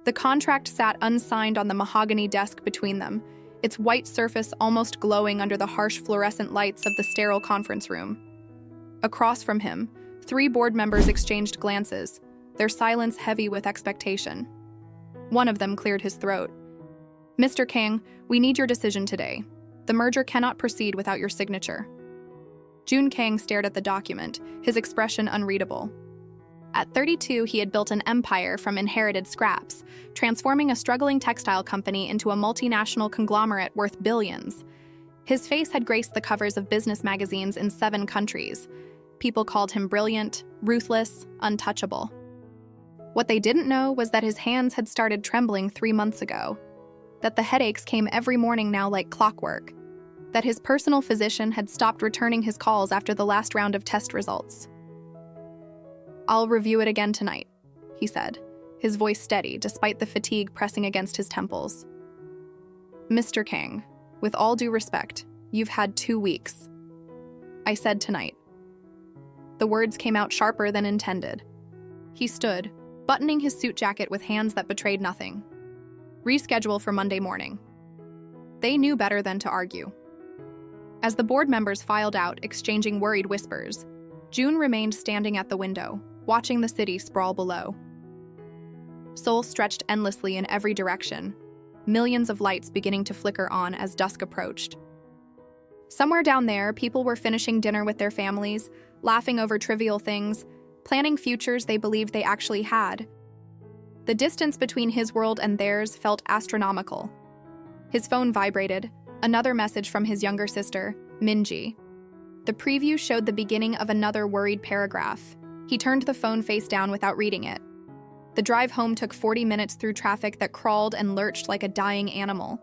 The contract sat unsigned on the mahogany desk between them, its white surface almost glowing under the harsh fluorescent lights of the sterile conference room. Across from him, 3 board members exchanged glances, their silence heavy with expectation. One of them cleared his throat. "Mr. Kang, we need your decision today. The merger cannot proceed without your signature." Jun Kang stared at the document, his expression unreadable. At 32, he had built an empire from inherited scraps, transforming a struggling textile company into a multinational conglomerate worth billions. His face had graced the covers of business magazines in 7 countries. People called him brilliant, ruthless, untouchable. What they didn't know was that his hands had started trembling 3 months ago, that the headaches came every morning now like clockwork, that his personal physician had stopped returning his calls after the last round of test results. "I'll review it again tonight," he said, his voice steady despite the fatigue pressing against his temples. "Mr. Kang, with all due respect, you've had 2 weeks. I said tonight." The words came out sharper than intended. He stood, buttoning his suit jacket with hands that betrayed nothing. "Reschedule for Monday morning." They knew better than to argue. As the board members filed out, exchanging worried whispers, June remained standing at the window, watching the city sprawl below. Seoul stretched endlessly in every direction, millions of lights beginning to flicker on as dusk approached. Somewhere down there, people were finishing dinner with their families, laughing over trivial things, planning futures they believed they actually had. The distance between his world and theirs felt astronomical. His phone vibrated, another message from his younger sister, Minji. The preview showed the beginning of another worried paragraph. He turned the phone face down without reading it. The drive home took 40 minutes through traffic that crawled and lurched like a dying animal.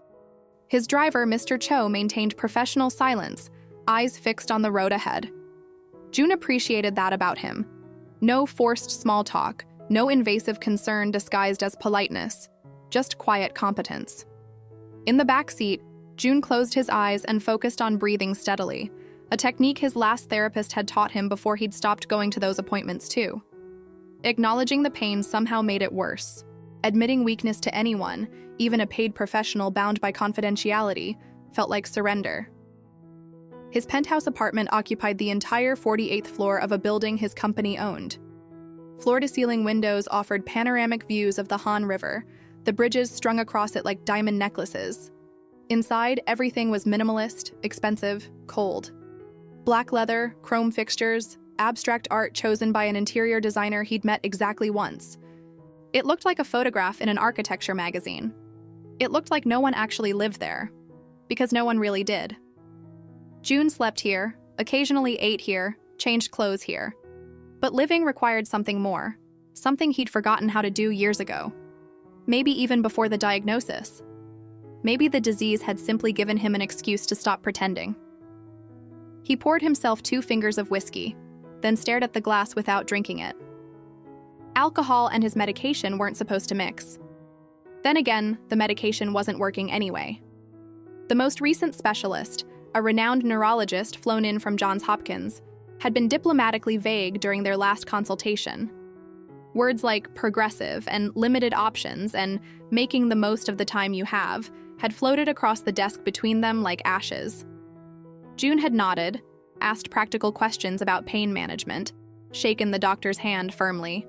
His driver, Mr. Cho, maintained professional silence, eyes fixed on the road ahead. June appreciated that about him. No forced small talk, no invasive concern disguised as politeness, just quiet competence. In the back seat, June closed his eyes and focused on breathing steadily, a technique his last therapist had taught him before he'd stopped going to those appointments too. Acknowledging the pain somehow made it worse. Admitting weakness to anyone, even a paid professional bound by confidentiality, felt like surrender. His penthouse apartment occupied the entire 48th floor of a building his company owned. Floor-to-ceiling windows offered panoramic views of the Han River, the bridges strung across it like diamond necklaces. Inside, everything was minimalist, expensive, cold. Black leather, chrome fixtures, abstract art chosen by an interior designer he'd met exactly once. It looked like a photograph in an architecture magazine. It looked like no one actually lived there, because no one really did. June slept here, occasionally ate here, changed clothes here. But living required something more, something he'd forgotten how to do years ago. Maybe even before the diagnosis. Maybe the disease had simply given him an excuse to stop pretending. He poured himself 2 fingers of whiskey, then stared at the glass without drinking it. Alcohol and his medication weren't supposed to mix. Then again, the medication wasn't working anyway. The most recent specialist, a renowned neurologist flown in from Johns Hopkins, had been diplomatically vague during their last consultation. Words like progressive and limited options and making the most of the time you have had floated across the desk between them like ashes. June had nodded, asked practical questions about pain management, shaken the doctor's hand firmly.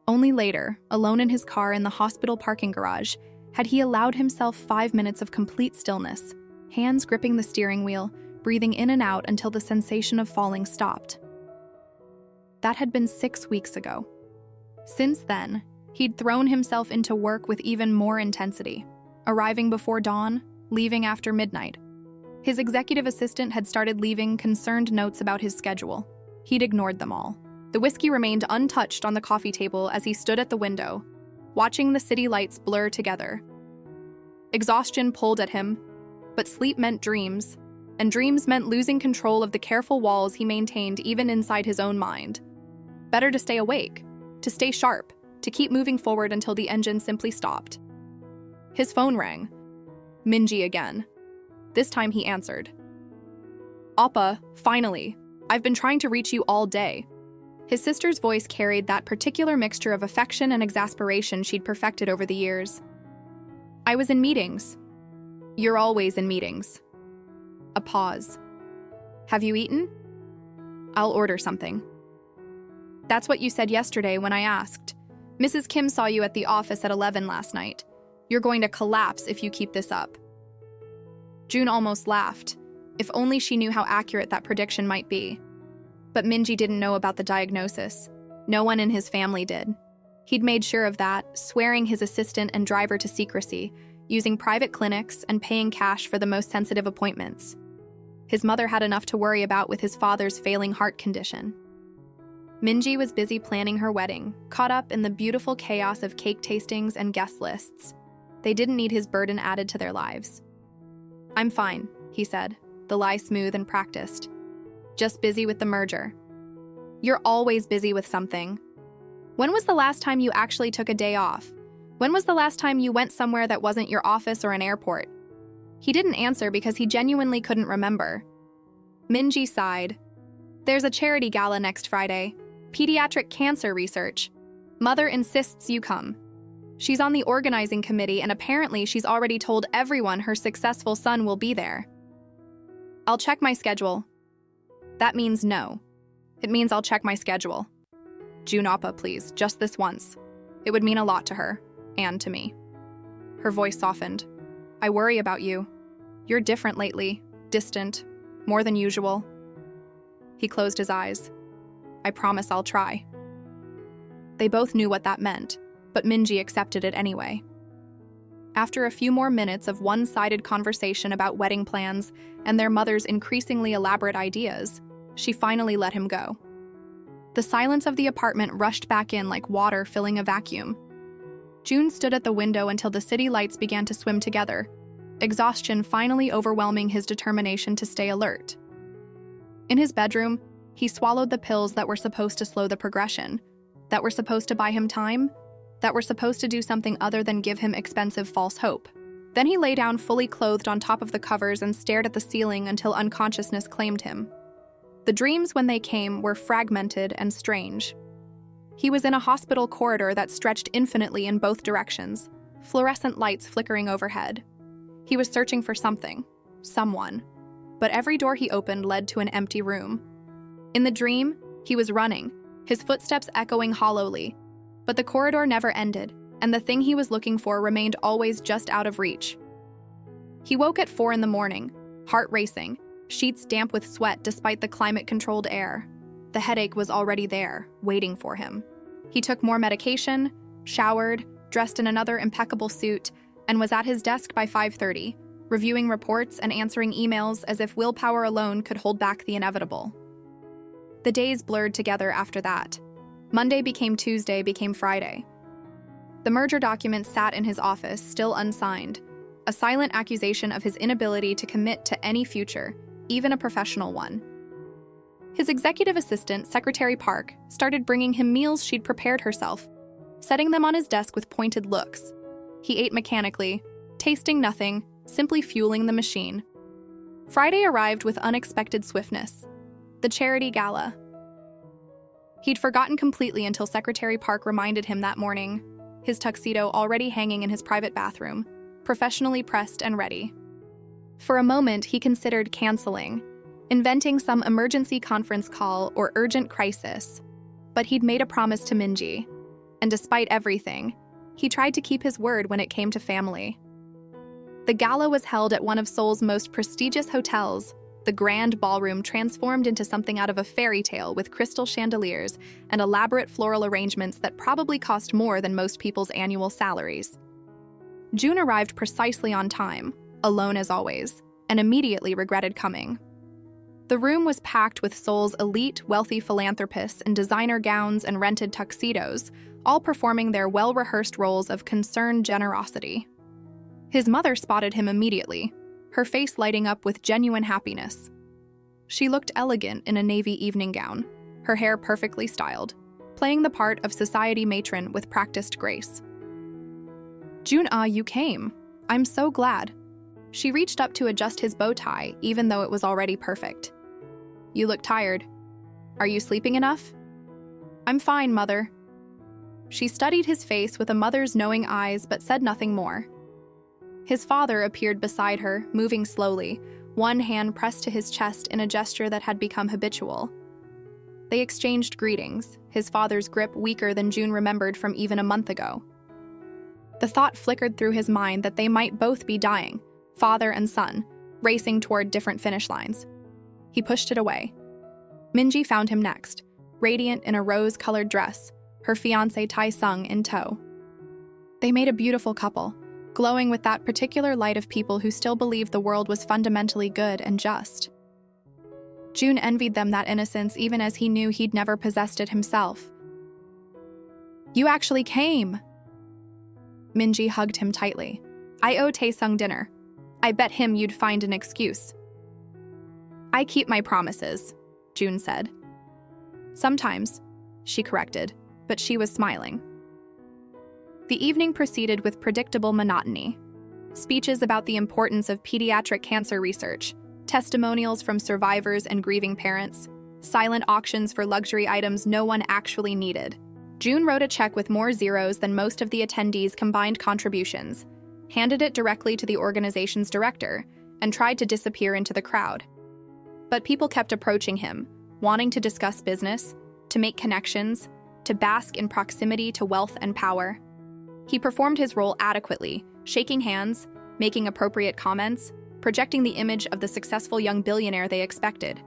Only later, alone in his car in the hospital parking garage, had he allowed himself 5 minutes of complete stillness, hands gripping the steering wheel, breathing in and out until the sensation of falling stopped. That had been 6 weeks ago. Since then, he'd thrown himself into work with even more intensity, arriving before dawn, leaving after midnight. His executive assistant had started leaving concerned notes about his schedule. He'd ignored them all. The whiskey remained untouched on the coffee table as he stood at the window, watching the city lights blur together. Exhaustion pulled at him, but sleep meant dreams, and dreams meant losing control of the careful walls he maintained even inside his own mind. Better to stay awake, to stay sharp, to keep moving forward until the engine simply stopped. His phone rang. Minji again. This time he answered. "Appa, finally. I've been trying to reach you all day. His sister's voice carried that particular mixture of affection and exasperation she'd perfected over the years. "I was in meetings." "You're always in meetings." A pause. "Have you eaten?" "I'll order something." "That's what you said yesterday when I asked. Mrs. Kim saw you at the office at 11 last night. You're going to collapse if you keep this up." June almost laughed. If only she knew how accurate that prediction might be. But Minji didn't know about the diagnosis. No one in his family did. He'd made sure of that, swearing his assistant and driver to secrecy, using private clinics and paying cash for the most sensitive appointments. His mother had enough to worry about with his father's failing heart condition. Minji was busy planning her wedding, caught up in the beautiful chaos of cake tastings and guest lists. They didn't need his burden added to their lives. "I'm fine," he said, the lie smooth and practiced. "Just busy with the merger." "You're always busy with something. When was the last time you actually took a day off? When was the last time you went somewhere that wasn't your office or an airport?" He didn't answer because he genuinely couldn't remember. Minji sighed. "There's a charity gala next Friday. Pediatric cancer research. Mother insists you come. She's on the organizing committee, and apparently she's already told everyone her successful son will be there." "I'll check my schedule." "That means no. It means I'll check my schedule." "June Appa, please, just this once. It would mean a lot to her, and to me." Her voice softened. "I worry about you. You're different lately, distant, more than usual." He closed his eyes. "I promise I'll try." They both knew what that meant, but Minji accepted it anyway. After a few more minutes of one-sided conversation about wedding plans and their mother's increasingly elaborate ideas, she finally let him go. The silence of the apartment rushed back in like water filling a vacuum. June stood at the window until the city lights began to swim together, exhaustion finally overwhelming his determination to stay alert. In his bedroom, he swallowed the pills that were supposed to slow the progression, that were supposed to buy him time, that were supposed to do something other than give him expensive false hope. Then he lay down fully clothed on top of the covers and stared at the ceiling until unconsciousness claimed him. The dreams, when they came, were fragmented and strange. He was in a hospital corridor that stretched infinitely in both directions, fluorescent lights flickering overhead. He was searching for something, someone, but every door he opened led to an empty room. In the dream, he was running, his footsteps echoing hollowly, but the corridor never ended, and the thing he was looking for remained always just out of reach. He woke at 4 a.m, heart racing, sheets damp with sweat despite the climate-controlled air. The headache was already there, waiting for him. He took more medication, showered, dressed in another impeccable suit, and was at his desk by 5:30, reviewing reports and answering emails as if willpower alone could hold back the inevitable. The days blurred together after that. Monday became Tuesday, became Friday. The merger document sat in his office, still unsigned, a silent accusation of his inability to commit to any future, even a professional one. His executive assistant, Secretary Park, started bringing him meals she'd prepared herself, setting them on his desk with pointed looks. He ate mechanically, tasting nothing, simply fueling the machine. Friday arrived with unexpected swiftness. The charity gala. He'd forgotten completely until Secretary Park reminded him that morning, his tuxedo already hanging in his private bathroom, professionally pressed and ready. For a moment, he considered canceling, inventing some emergency conference call or urgent crisis. But he'd made a promise to Minji, and despite everything, he tried to keep his word when it came to family. The gala was held at one of Seoul's most prestigious hotels, the grand ballroom transformed into something out of a fairy tale with crystal chandeliers and elaborate floral arrangements that probably cost more than most people's annual salaries. June arrived precisely on time, alone as always, and immediately regretted coming. The room was packed with Seoul's elite, wealthy philanthropists in designer gowns and rented tuxedos, all performing their well-rehearsed roles of concerned generosity. His mother spotted him immediately, her face lighting up with genuine happiness. She looked elegant in a navy evening gown, her hair perfectly styled, playing the part of society matron with practiced grace. "June, you came. I'm so glad." She reached up to adjust his bow tie, even though it was already perfect. "You look tired. Are you sleeping enough?" I'm fine, Mother. She studied his face with a mother's knowing eyes but said nothing more. His father appeared beside her, moving slowly, one hand pressed to his chest in a gesture that had become habitual. They exchanged greetings, his father's grip weaker than June remembered from even a month ago. The thought flickered through his mind that they might both be dying, father and son, racing toward different finish lines. He pushed it away. Minji found him next, radiant in a rose-colored dress, her fiancé Tai-sung in tow. They made a beautiful couple, glowing with that particular light of people who still believed the world was fundamentally good and just. June envied them that innocence even as he knew he'd never possessed it himself. You actually came! Minji hugged him tightly. I owe Taesung dinner. I bet him you'd find an excuse. I keep my promises, June said. Sometimes, she corrected, but she was smiling. The evening proceeded with predictable monotony. Speeches about the importance of pediatric cancer research, testimonials from survivors and grieving parents, silent auctions for luxury items no one actually needed. June wrote a check with more zeros than most of the attendees' combined contributions, handed it directly to the organization's director, and tried to disappear into the crowd. But people kept approaching him, wanting to discuss business, to make connections, to bask in proximity to wealth and power. He performed his role adequately, shaking hands, making appropriate comments, projecting the image of the successful young billionaire they expected.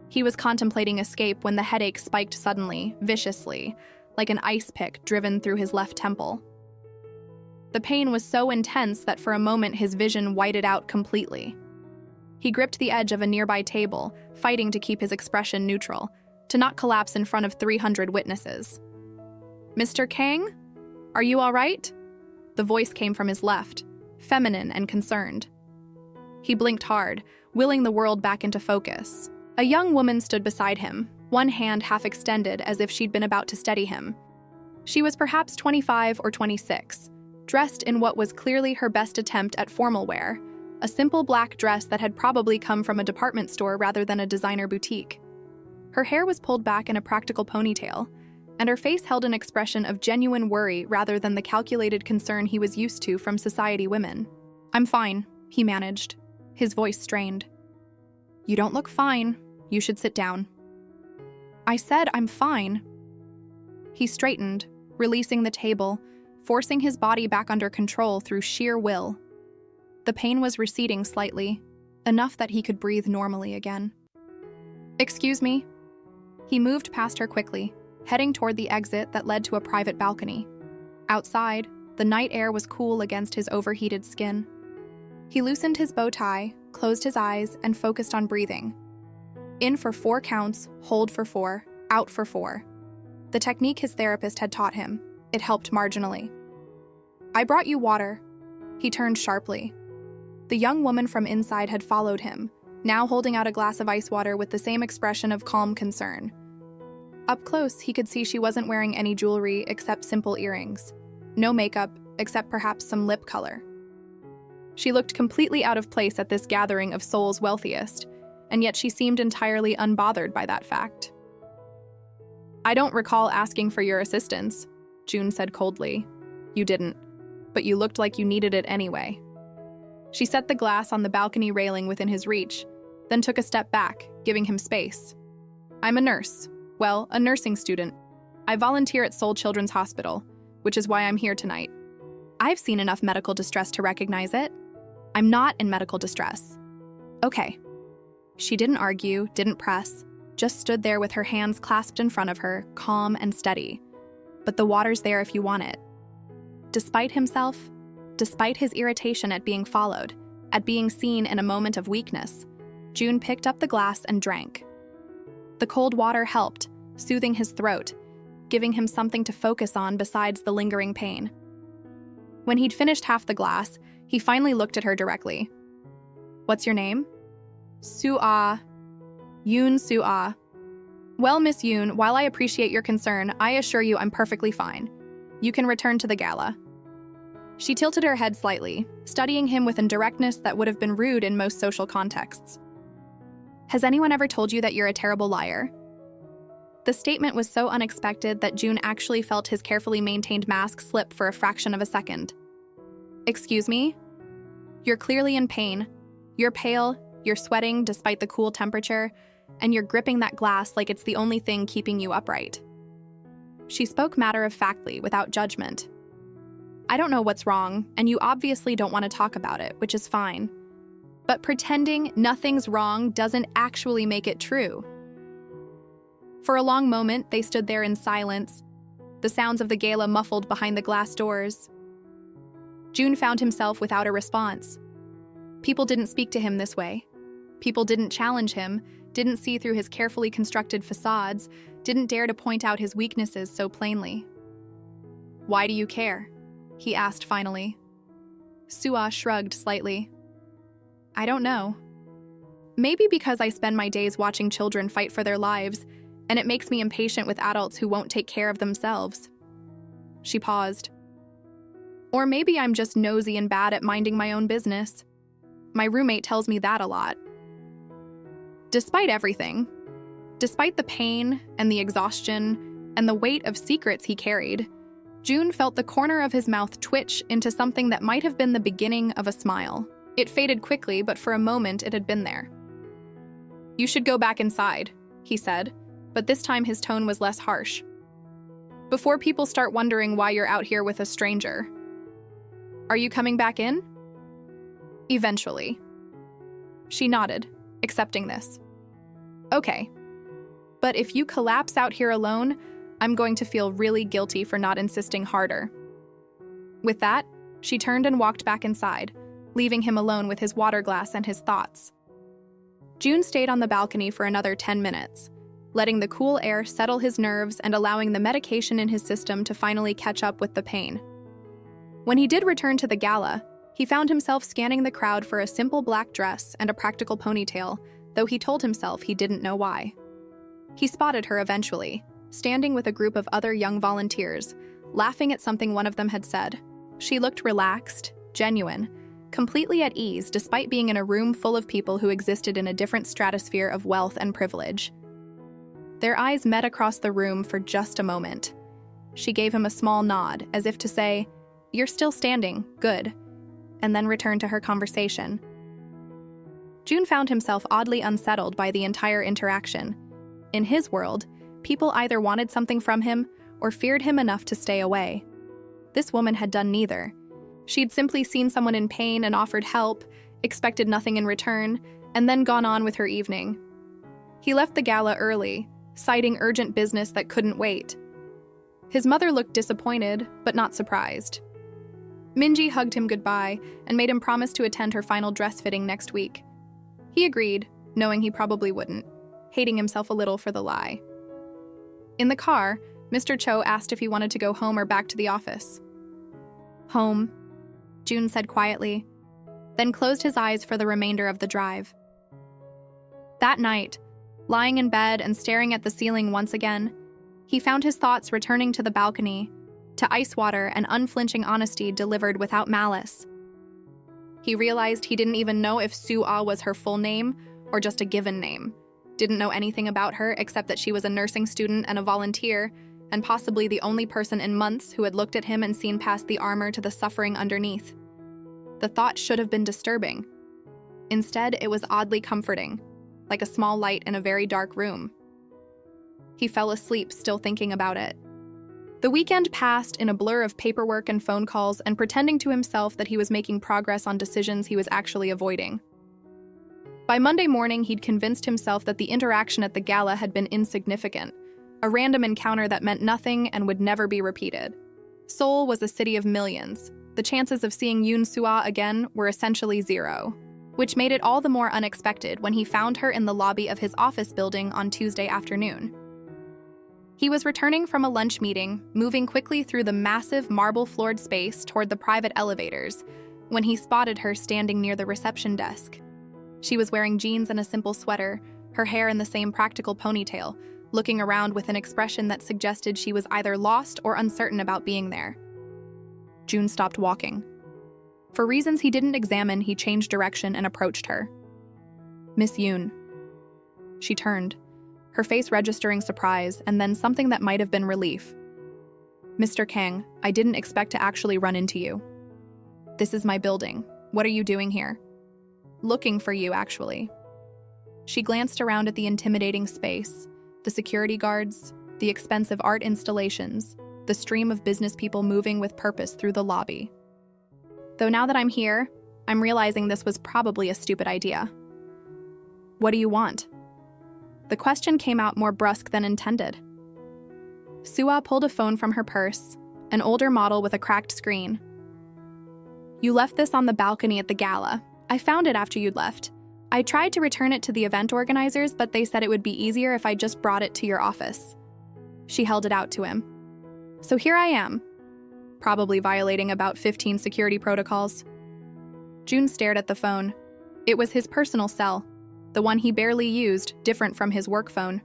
He was contemplating escape when the headache spiked suddenly, viciously, like an ice pick driven through his left temple. The pain was so intense that for a moment his vision whited out completely. He gripped the edge of a nearby table, fighting to keep his expression neutral, to not collapse in front of 300 witnesses. Mr. Kang? Are you all right? The voice came from his left, feminine and concerned. He blinked hard, willing the world back into focus. A young woman stood beside him, one hand half extended as if she'd been about to steady him. She was perhaps 25 or 26, dressed in what was clearly her best attempt at formal wear, a simple black dress that had probably come from a department store rather than a designer boutique. Her hair was pulled back in a practical ponytail, and her face held an expression of genuine worry rather than the calculated concern he was used to from society women. I'm fine, he managed, his voice strained. You don't look fine. You should sit down. I said I'm fine. He straightened, releasing the table, forcing his body back under control through sheer will. The pain was receding slightly, enough that he could breathe normally again. Excuse me? He moved past her quickly, heading toward the exit that led to a private balcony. Outside, the night air was cool against his overheated skin. He loosened his bow tie, closed his eyes, and focused on breathing. In for 4 counts, hold for 4, out for 4. The technique his therapist had taught him. It helped marginally. I brought you water. He turned sharply. The young woman from inside had followed him, now holding out a glass of ice water with the same expression of calm concern. Up close, he could see she wasn't wearing any jewelry except simple earrings. No makeup, except perhaps some lip color. She looked completely out of place at this gathering of Seoul's wealthiest, and yet she seemed entirely unbothered by that fact. I don't recall asking for your assistance, June said coldly. You didn't, but you looked like you needed it anyway. She set the glass on the balcony railing within his reach, then took a step back, giving him space. I'm a nurse. Well, a nursing student. I volunteer at Seoul Children's Hospital, which is why I'm here tonight. I've seen enough medical distress to recognize it. I'm not in medical distress. Okay. She didn't argue, didn't press, just stood there with her hands clasped in front of her, calm and steady. But the water's there if you want it. Despite himself, despite his irritation at being followed, at being seen in a moment of weakness, June picked up the glass and drank. The cold water helped, soothing his throat, giving him something to focus on besides the lingering pain. When he'd finished half the glass, he finally looked at her directly. What's your name? Yoon Soo-ah. Well, Miss Yoon, while I appreciate your concern, I assure you I'm perfectly fine. You can return to the gala. She tilted her head slightly, studying him with a directness that would have been rude in most social contexts. Has anyone ever told you that you're a terrible liar? The statement was so unexpected that June actually felt his carefully maintained mask slip for a fraction of a second. "Excuse me? You're clearly in pain. You're pale, you're sweating despite the cool temperature, and you're gripping that glass like it's the only thing keeping you upright." She spoke matter-of-factly, without judgment. "I don't know what's wrong, and you obviously don't want to talk about it, which is fine. But pretending nothing's wrong doesn't actually make it true." For a long moment, they stood there in silence, the sounds of the gala muffled behind the glass doors. June found himself without a response. People didn't speak to him this way. People didn't challenge him, didn't see through his carefully constructed facades, didn't dare to point out his weaknesses so plainly. "Why do you care?" he asked finally. Suah shrugged slightly. "I don't know. Maybe because I spend my days watching children fight for their lives, and it makes me impatient with adults who won't take care of themselves." She paused. "Or maybe I'm just nosy and bad at minding my own business. My roommate tells me that a lot." Despite everything, despite the pain and the exhaustion and the weight of secrets he carried, June felt the corner of his mouth twitch into something that might have been the beginning of a smile. It faded quickly, but for a moment it had been there. "You should go back inside," he said, but this time his tone was less harsh. "Before people start wondering why you're out here with a stranger. Are you coming back in?" "Eventually." She nodded, accepting this. "Okay. But if you collapse out here alone, I'm going to feel really guilty for not insisting harder." With that, she turned and walked back inside, leaving him alone with his water glass and his thoughts. June stayed on the balcony for another 10 minutes, letting the cool air settle his nerves and allowing the medication in his system to finally catch up with the pain. When he did return to the gala, he found himself scanning the crowd for a simple black dress and a practical ponytail, though he told himself he didn't know why. He spotted her eventually, standing with a group of other young volunteers, laughing at something one of them had said. She looked relaxed, genuine, completely at ease despite being in a room full of people who existed in a different stratosphere of wealth and privilege. Their eyes met across the room for just a moment. She gave him a small nod, as if to say, "You're still standing, good," and then returned to her conversation. June found himself oddly unsettled by the entire interaction. In his world, people either wanted something from him or feared him enough to stay away. This woman had done neither. She'd simply seen someone in pain and offered help, expected nothing in return, and then gone on with her evening. He left the gala early, citing urgent business that couldn't wait. His mother looked disappointed, but not surprised. Minji hugged him goodbye and made him promise to attend her final dress fitting next week. He agreed, knowing he probably wouldn't, hating himself a little for the lie. In the car, Mr. Cho asked if he wanted to go home or back to the office. "Home," June said quietly, then closed his eyes for the remainder of the drive. That night, lying in bed and staring at the ceiling once again, he found his thoughts returning to the balcony, to ice water and unflinching honesty delivered without malice. He realized he didn't even know if Suah was her full name or just a given name, didn't know anything about her except that she was a nursing student and a volunteer, and possibly the only person in months who had looked at him and seen past the armor to the suffering underneath. The thought should have been disturbing. Instead, it was oddly comforting, like a small light in a very dark room. He fell asleep still thinking about it. The weekend passed in a blur of paperwork and phone calls and pretending to himself that he was making progress on decisions he was actually avoiding. By Monday morning, he'd convinced himself that the interaction at the gala had been insignificant, a random encounter that meant nothing and would never be repeated. Seoul was a city of millions. The chances of seeing Yoon Suah again were essentially zero, which made it all the more unexpected when he found her in the lobby of his office building on Tuesday afternoon. He was returning from a lunch meeting, moving quickly through the massive marble-floored space toward the private elevators, when he spotted her standing near the reception desk. She was wearing jeans and a simple sweater, her hair in the same practical ponytail, looking around with an expression that suggested she was either lost or uncertain about being there. June stopped walking. For reasons he didn't examine, he changed direction and approached her. "Miss Yoon." She turned, her face registering surprise and then something that might have been relief. "Mr. Kang, I didn't expect to actually run into you. This is my building. What are you doing here?" "Looking for you, actually." She glanced around at the intimidating space, the security guards, the expensive art installations, the stream of business people moving with purpose through the lobby. "Though now that I'm here, I'm realizing this was probably a stupid idea." "What do you want?" The question came out more brusque than intended. Sua pulled a phone from her purse, an older model with a cracked screen. "You left this on the balcony at the gala. I found it after you'd left. I tried to return it to the event organizers, but they said it would be easier if I just brought it to your office." She held it out to him. "So here I am, probably violating about 15 security protocols." June stared at the phone. It was his personal cell, the one he barely used, different from his work phone.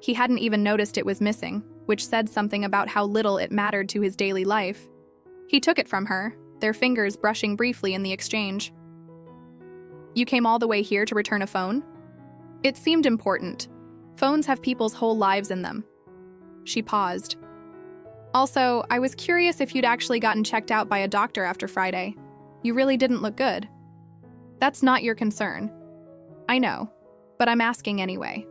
He hadn't even noticed it was missing, which said something about how little it mattered to his daily life. He took it from her, their fingers brushing briefly in the exchange. "You came all the way here to return a phone?" It seemed important. Phones have people's whole lives in them. She paused. "Also, I was curious if you'd actually gotten checked out by a doctor after Friday. You really didn't look good." "That's not your concern." "I know, but I'm asking anyway."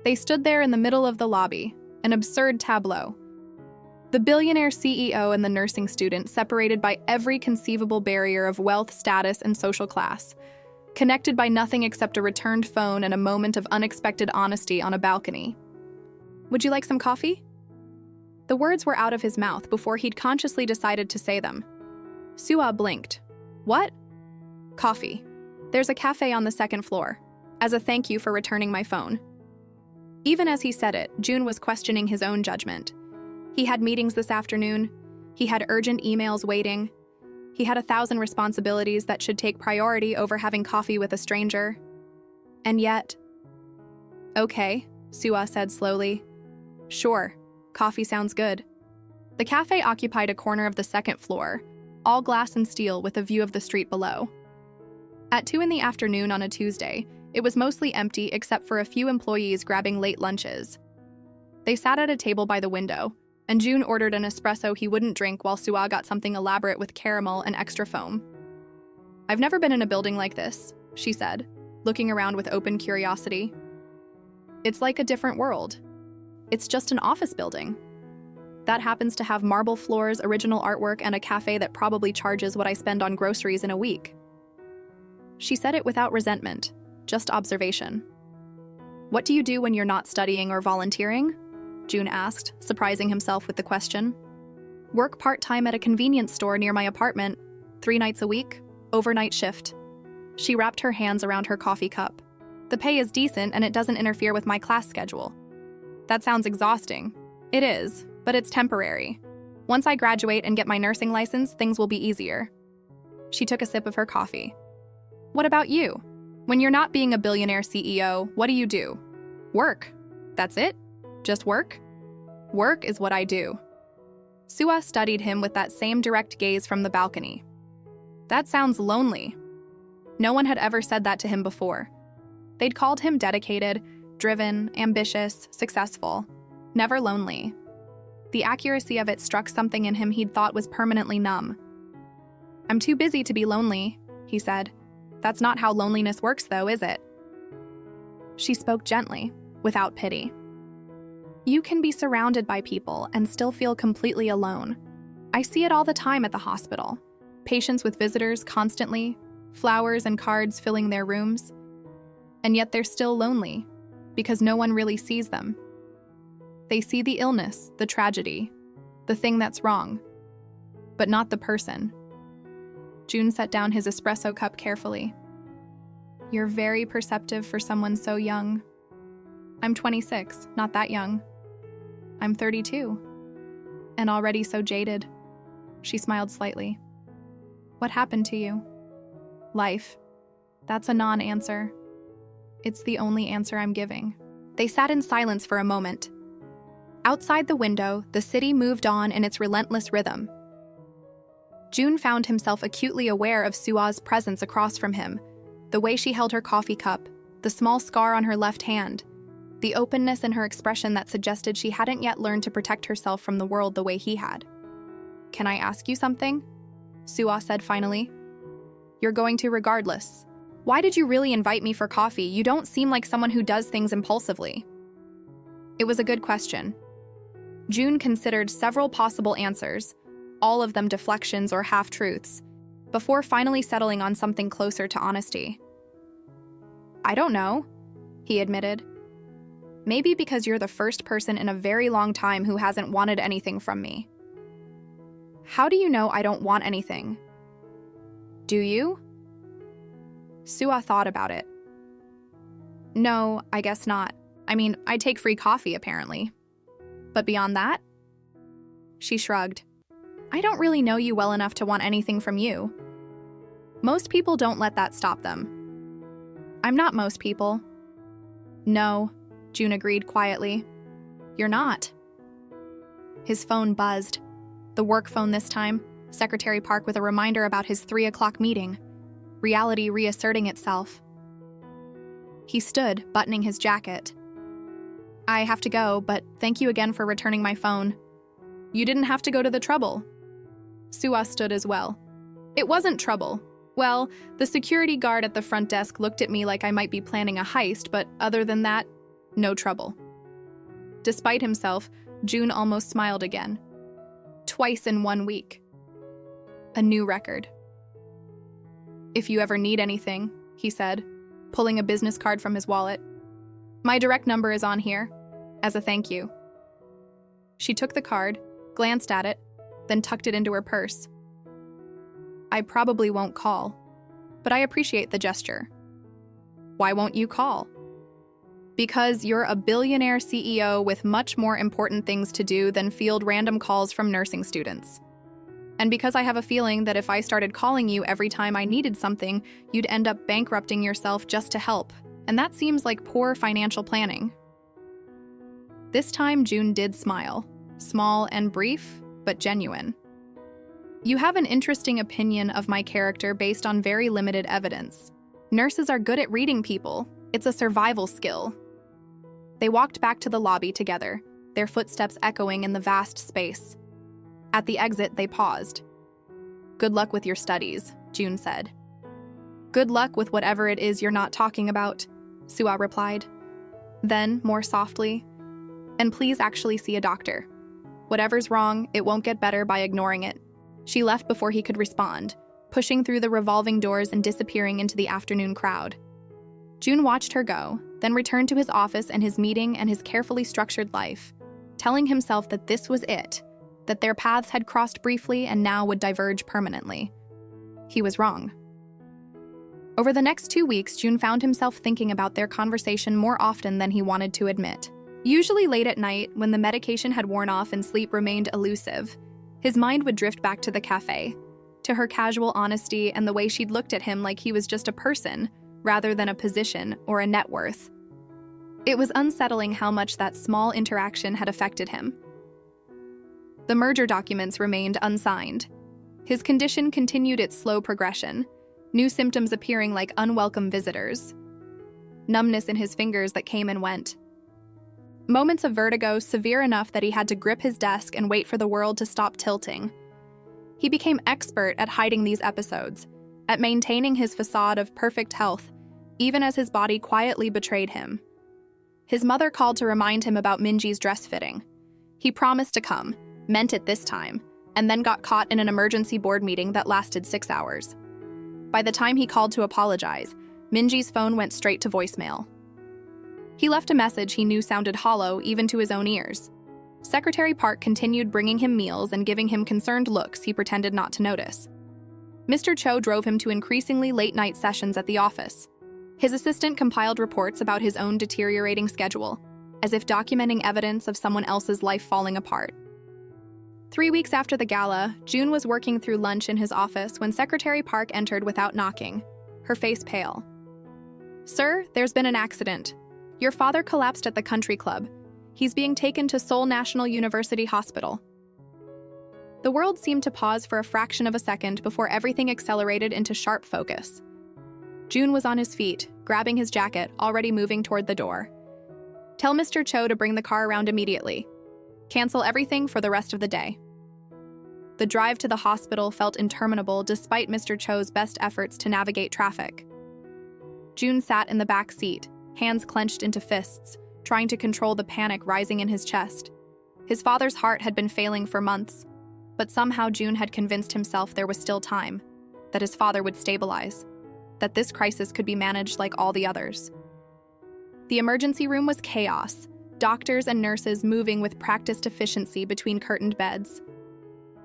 They stood there in the middle of the lobby, an absurd tableau. The billionaire CEO and the nursing student separated by every conceivable barrier of wealth, status, and social class, connected by nothing except a returned phone and a moment of unexpected honesty on a balcony. "Would you like some coffee?" The words were out of his mouth before he'd consciously decided to say them. Sua blinked. "What?" "Coffee. There's a cafe on the second floor, as a thank you for returning my phone." Even as he said it, June was questioning his own judgment. He had meetings this afternoon. He had urgent emails waiting. He had 1,000 responsibilities that should take priority over having coffee with a stranger. And yet... "Okay," Sua said slowly. "Sure, coffee sounds good." The cafe occupied a corner of the second floor, all glass and steel with a view of the street below. At 2 p.m. on a Tuesday, it was mostly empty except for a few employees grabbing late lunches. They sat at a table by the window, and June ordered an espresso he wouldn't drink while Sua got something elaborate with caramel and extra foam. "I've never been in a building like this," she said, looking around with open curiosity. "It's like a different world. It's just an office building. That happens to have marble floors, original artwork, and a cafe that probably charges what I spend on groceries in a week." She said it without resentment, just observation. "What do you do when you're not studying or volunteering?" June asked, surprising himself with the question. "Work part-time at a convenience store near my apartment, 3 nights a week, overnight shift." She wrapped her hands around her coffee cup. "The pay is decent and it doesn't interfere with my class schedule." "That sounds exhausting." "It is, but it's temporary. Once I graduate and get my nursing license, things will be easier." She took a sip of her coffee. "What about you? When you're not being a billionaire CEO, what do you do?" "Work. That's it? Just work?" "Work is what I do." Sua studied him with that same direct gaze from the balcony. "That sounds lonely." No one had ever said that to him before. They'd called him dedicated, driven, ambitious, successful, never lonely. The accuracy of it struck something in him he'd thought was permanently numb. "I'm too busy to be lonely," he said. "That's not how loneliness works, though, is it?" She spoke gently, without pity. "You can be surrounded by people and still feel completely alone. I see it all the time at the hospital. Patients with visitors constantly, flowers and cards filling their rooms. And yet they're still lonely, because no one really sees them. They see the illness, the tragedy, the thing that's wrong, but not the person." June set down his espresso cup carefully. "You're very perceptive for someone so young." "I'm 26, not that young." "I'm 32. And already so jaded." She smiled slightly. "What happened to you?" "Life. That's a non-answer. It's the only answer I'm giving." They sat in silence for a moment. Outside the window, the city moved on in its relentless rhythm. June found himself acutely aware of Sua's presence across from him, the way she held her coffee cup, the small scar on her left hand. the openness in her expression that suggested she hadn't yet learned to protect herself from the world the way he had. "Can I ask you something?" Sua said finally. "You're going to regardless. Why did you really invite me for coffee? You don't seem like someone who does things impulsively." It was a good question. June considered several possible answers, all of them deflections or half-truths, before finally settling on something closer to honesty. "I don't know," he admitted. "Maybe because you're the first person in a very long time who hasn't wanted anything from me." "How do you know I don't want anything?" "Do you?" Sua thought about it. "No, I guess not. I mean, I take free coffee, apparently. But beyond that?" She shrugged. "I don't really know you well enough to want anything from you." Most people don't let that stop them. "I'm not most people." "No," June agreed quietly. "You're not." His phone buzzed. The work phone this time, Secretary Park with a reminder about his 3 o'clock meeting. Reality reasserting itself. He stood, buttoning his jacket. "I have to go, but thank you again for returning my phone." "You didn't have to go to the trouble." Sua stood as well. "It wasn't trouble. Well, the security guard at the front desk looked at me like I might be planning a heist, but other than that, no trouble." Despite himself, June almost smiled again. Twice in 1 week. A new record. "If you ever need anything," he said, pulling a business card from his wallet. "My direct number is on here, as a thank you." She took the card, glanced at it, then tucked it into her purse. "I probably won't call, but I appreciate the gesture." "Why won't you call?" "Because you're a billionaire CEO with much more important things to do than field random calls from nursing students. And because I have a feeling that if I started calling you every time I needed something, you'd end up bankrupting yourself just to help, and that seems like poor financial planning." This time June did smile, small and brief, but genuine. "You have an interesting opinion of my character based on very limited evidence. Nurses are good at reading people. It's a survival skill." They walked back to the lobby together, their footsteps echoing in the vast space. At the exit, they paused. "Good luck with your studies," June said. "Good luck with whatever it is you're not talking about," Sua replied. Then, more softly, "And please actually see a doctor. Whatever's wrong, it won't get better by ignoring it." She left before he could respond, pushing through the revolving doors and disappearing into the afternoon crowd. June watched her go, then returned to his office and his meeting and his carefully structured life, telling himself that this was it, that their paths had crossed briefly and now would diverge permanently. He was wrong. Over the next 2 weeks, June found himself thinking about their conversation more often than he wanted to admit. Usually late at night, when the medication had worn off and sleep remained elusive, his mind would drift back to the cafe, to her casual honesty and the way she'd looked at him like he was just a person, rather than a position or a net worth. It was unsettling how much that small interaction had affected him. The merger documents remained unsigned. His condition continued its slow progression, new symptoms appearing like unwelcome visitors. Numbness in his fingers that came and went. Moments of vertigo severe enough that he had to grip his desk and wait for the world to stop tilting. He became expert at hiding these episodes, at maintaining his facade of perfect health, even as his body quietly betrayed him. His mother called to remind him about Minji's dress fitting. He promised to come, meant it this time, and then got caught in an emergency board meeting that lasted 6 hours. By the time he called to apologize, Minji's phone went straight to voicemail. He left a message he knew sounded hollow even to his own ears. Secretary Park continued bringing him meals and giving him concerned looks he pretended not to notice. Mr. Cho drove him to increasingly late-night sessions at the office. His assistant compiled reports about his own deteriorating schedule, as if documenting evidence of someone else's life falling apart. 3 weeks after the gala, June was working through lunch in his office when Secretary Park entered without knocking, her face pale. "Sir, there's been an accident. Your father collapsed at the country club. He's being taken to Seoul National University Hospital." The world seemed to pause for a fraction of a second before everything accelerated into sharp focus. June was on his feet, grabbing his jacket, already moving toward the door. Tell Mr. Cho to bring the car around immediately. Cancel everything for the rest of the day. The drive to the hospital felt interminable despite Mr. Cho's best efforts to navigate traffic. June sat in the back seat, hands clenched into fists, trying to control the panic rising in his chest. His father's heart had been failing for months, but somehow June had convinced himself there was still time, that his father would stabilize, that this crisis could be managed like all the others. The emergency room was chaos, doctors and nurses moving with practiced efficiency between curtained beds.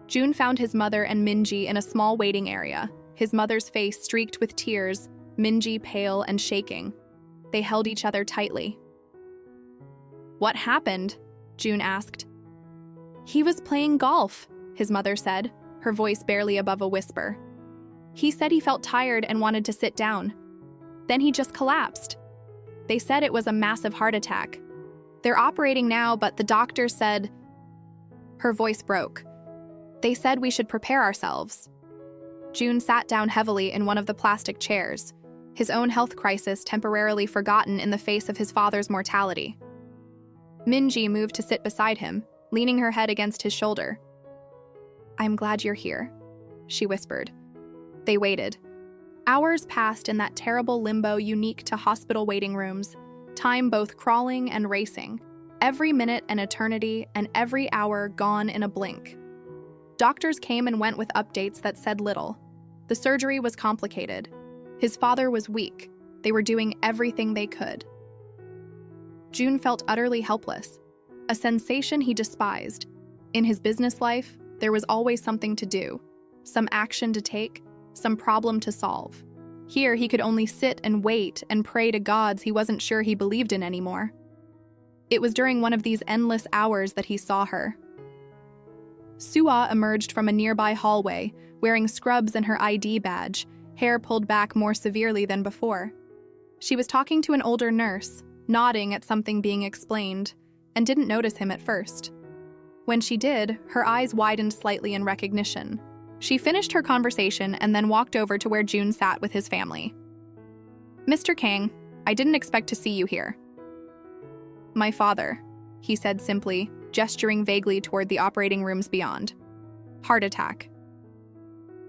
June found his mother and Minji in a small waiting area, his mother's face streaked with tears, Minji pale and shaking. They held each other tightly. "What happened?" June asked. "He was playing golf," his mother said, her voice barely above a whisper. "He said he felt tired and wanted to sit down. Then he just collapsed. They said it was a massive heart attack. They're operating now, but the doctor said..." Her voice broke. "They said we should prepare ourselves." June sat down heavily in one of the plastic chairs, his own health crisis temporarily forgotten in the face of his father's mortality. Minji moved to sit beside him, leaning her head against his shoulder. "I'm glad you're here," she whispered. They waited. Hours passed in that terrible limbo unique to hospital waiting rooms, time both crawling and racing, every minute an eternity and every hour gone in a blink. Doctors came and went with updates that said little. The surgery was complicated. His father was weak. They were doing everything they could. June felt utterly helpless, a sensation he despised. In his business life, there was always something to do, some action to take, some problem to solve. Here, he could only sit and wait and pray to gods he wasn't sure he believed in anymore. It was during one of these endless hours that he saw her. Suah emerged from a nearby hallway, wearing scrubs and her ID badge, hair pulled back more severely than before. She was talking to an older nurse, nodding at something being explained, and didn't notice him at first. When she did, her eyes widened slightly in recognition. She finished her conversation and then walked over to where June sat with his family. "Mr. Kang, I didn't expect to see you here." "My father," he said simply, gesturing vaguely toward the operating rooms beyond. "Heart attack."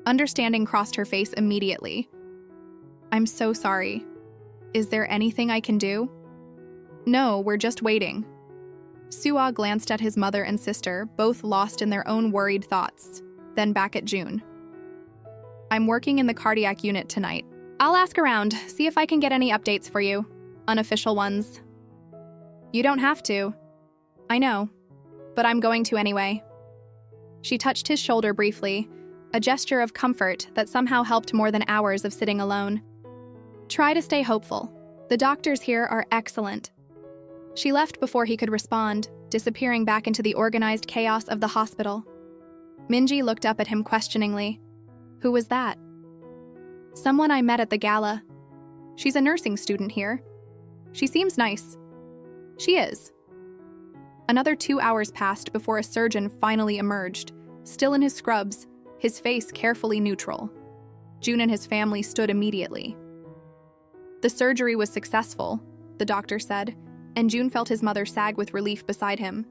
Understanding crossed her face immediately. "I'm so sorry. Is there anything I can do?" "No, we're just waiting." Suah glanced at his mother and sister, both lost in their own worried thoughts, then back at June. "I'm working in the cardiac unit tonight. I'll ask around, see if I can get any updates for you. Unofficial ones." "You don't have to." "I know, but I'm going to anyway." She touched his shoulder briefly, a gesture of comfort that somehow helped more than hours of sitting alone. "Try to stay hopeful. The doctors here are excellent." She left before he could respond, disappearing back into the organized chaos of the hospital. Minji looked up at him questioningly. "Who was that?" "Someone I met at the gala. She's a nursing student here. She seems nice." "She is." Another 2 hours passed before a surgeon finally emerged, still in his scrubs, his face carefully neutral. June and his family stood immediately. "The surgery was successful," the doctor said, and June felt his mother sag with relief beside him.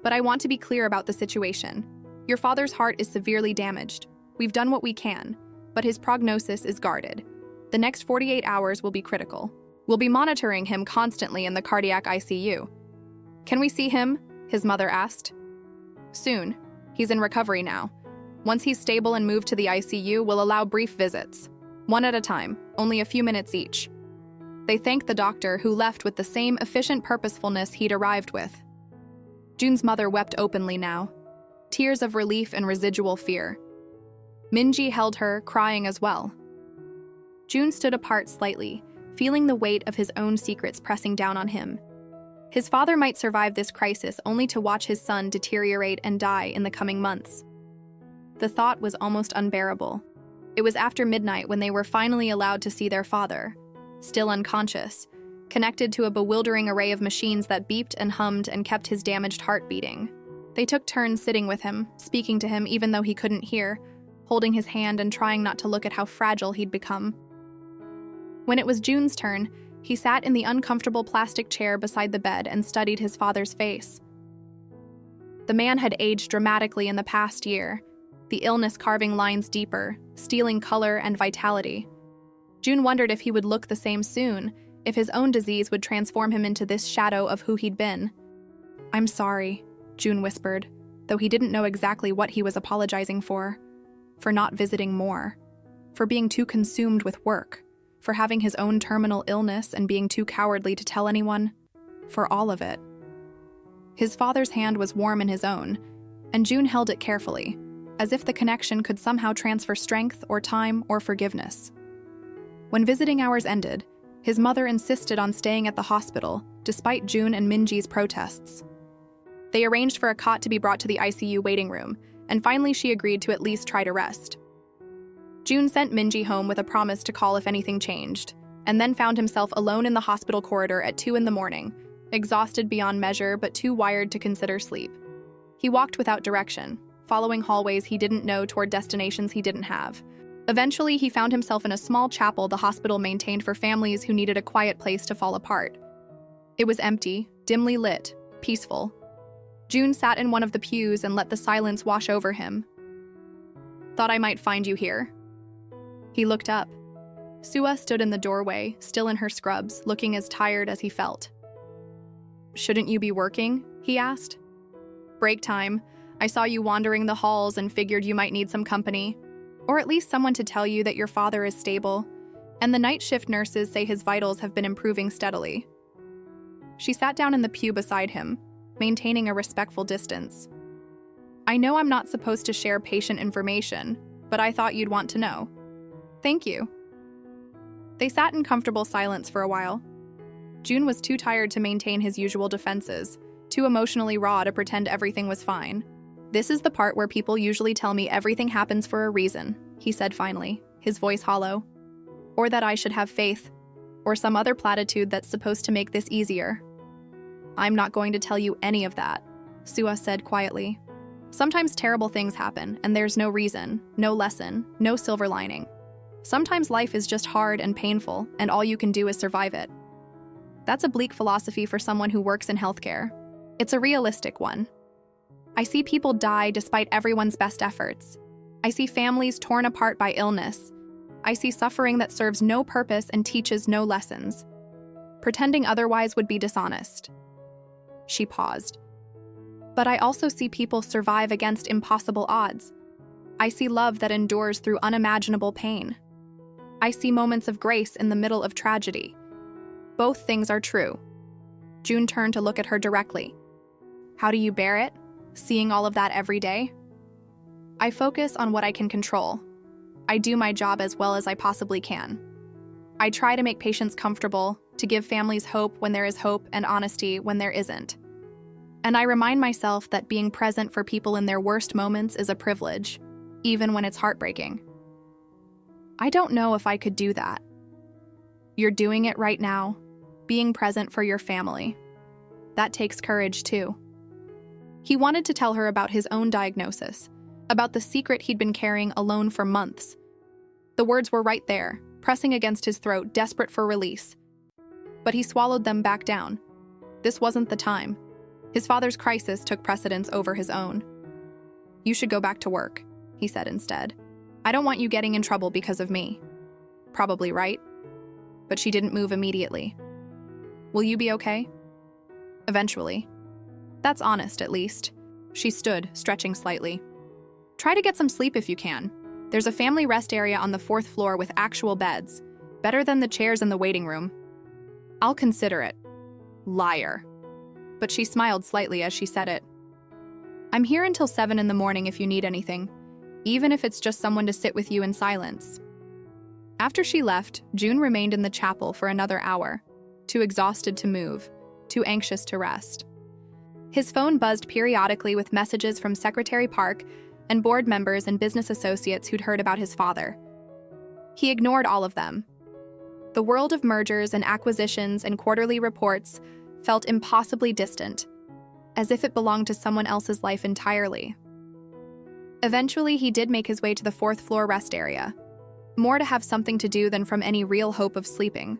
"But I want to be clear about the situation. Your father's heart is severely damaged. We've done what we can, but his prognosis is guarded. The next 48 hours will be critical. We'll be monitoring him constantly in the cardiac ICU." "Can we see him?" his mother asked. "Soon. He's in recovery now. Once he's stable and moved to the ICU, we'll allow brief visits. One at a time, only a few minutes each." They thanked the doctor, who left with the same efficient purposefulness he'd arrived with. June's mother wept openly now, tears of relief and residual fear. Minji held her, crying as well. June stood apart slightly, feeling the weight of his own secrets pressing down on him. His father might survive this crisis only to watch his son deteriorate and die in the coming months. The thought was almost unbearable. It was after midnight when they were finally allowed to see their father, still unconscious, connected to a bewildering array of machines that beeped and hummed and kept his damaged heart beating. They took turns sitting with him, speaking to him even though he couldn't hear, holding his hand and trying not to look at how fragile he'd become. When it was June's turn, He sat in the uncomfortable plastic chair beside the bed and studied his father's face. The man had aged dramatically in the past year, the illness carving lines deeper, stealing color and vitality. June wondered if he would look the same soon, if his own disease would transform him into this shadow of who he'd been. "I'm sorry," June whispered, though he didn't know exactly what he was apologizing for not visiting more, for being too consumed with work, for having his own terminal illness and being too cowardly to tell anyone, for all of it. His father's hand was warm in his own, and June held it carefully, as if the connection could somehow transfer strength or time or forgiveness. When visiting hours ended, his mother insisted on staying at the hospital, despite June and Minji's protests. They arranged for a cot to be brought to the ICU waiting room, and finally she agreed to at least try to rest. June sent Minji home with a promise to call if anything changed, and then found himself alone in the hospital corridor at 2 a.m, exhausted beyond measure but too wired to consider sleep. He walked without direction, following hallways he didn't know toward destinations he didn't have. Eventually, he found himself in a small chapel the hospital maintained for families who needed a quiet place to fall apart. It was empty, dimly lit, peaceful. June sat in one of the pews and let the silence wash over him. "Thought I might find you here." He looked up. Sua stood in the doorway, still in her scrubs, looking as tired as he felt. "Shouldn't you be working?" he asked. "Break time. I saw you wandering the halls and figured you might need some company. Or at least someone to tell you that your father is stable, and the night shift nurses say his vitals have been improving steadily." She sat down in the pew beside him, maintaining a respectful distance. "I know I'm not supposed to share patient information, but I thought you'd want to know." "Thank you." They sat in comfortable silence for a while. June was too tired to maintain his usual defenses, too emotionally raw to pretend everything was fine. "This is the part where people usually tell me everything happens for a reason," he said finally, his voice hollow. "Or that I should have faith, or some other platitude that's supposed to make this easier." "I'm not going to tell you any of that," Sua said quietly. "Sometimes terrible things happen, and there's no reason, no lesson, no silver lining. Sometimes life is just hard and painful, and all you can do is survive it." That's a bleak philosophy for someone who works in healthcare. It's a realistic one. I see people die despite everyone's best efforts. I see families torn apart by illness. I see suffering that serves no purpose and teaches no lessons. Pretending otherwise would be dishonest. She paused. "But I also see people survive against impossible odds. I see love that endures through unimaginable pain. I see moments of grace in the middle of tragedy. Both things are true." June turned to look at her directly. "How do you bear it? Seeing all of that every day?" "I focus on what I can control. I do my job as well as I possibly can. I try to make patients comfortable, to give families hope when there is hope and honesty when there isn't. And I remind myself that being present for people in their worst moments is a privilege, even when it's heartbreaking." "I don't know if I could do that." "You're doing it right now, being present for your family. That takes courage too." He wanted to tell her about his own diagnosis, about the secret he'd been carrying alone for months. The words were right there, pressing against his throat, desperate for release. But he swallowed them back down. This wasn't the time. His father's crisis took precedence over his own. "You should go back to work," he said instead. "I don't want you getting in trouble because of me." "Probably right." But she didn't move immediately. "Will you be okay?" "Eventually." "That's honest, at least." She stood, stretching slightly. "Try to get some sleep if you can. There's a family rest area on the 4th floor with actual beds, better than the chairs in the waiting room." "I'll consider it." Liar. But she smiled slightly as she said it. "I'm here until 7 a.m. if you need anything, even if it's just someone to sit with you in silence." After she left, June remained in the chapel for another hour, too exhausted to move, too anxious to rest. His phone buzzed periodically with messages from Secretary Park and board members and business associates who'd heard about his father. He ignored all of them. The world of mergers and acquisitions and quarterly reports felt impossibly distant, as if it belonged to someone else's life entirely. Eventually, he did make his way to the 4th floor rest area, more to have something to do than from any real hope of sleeping.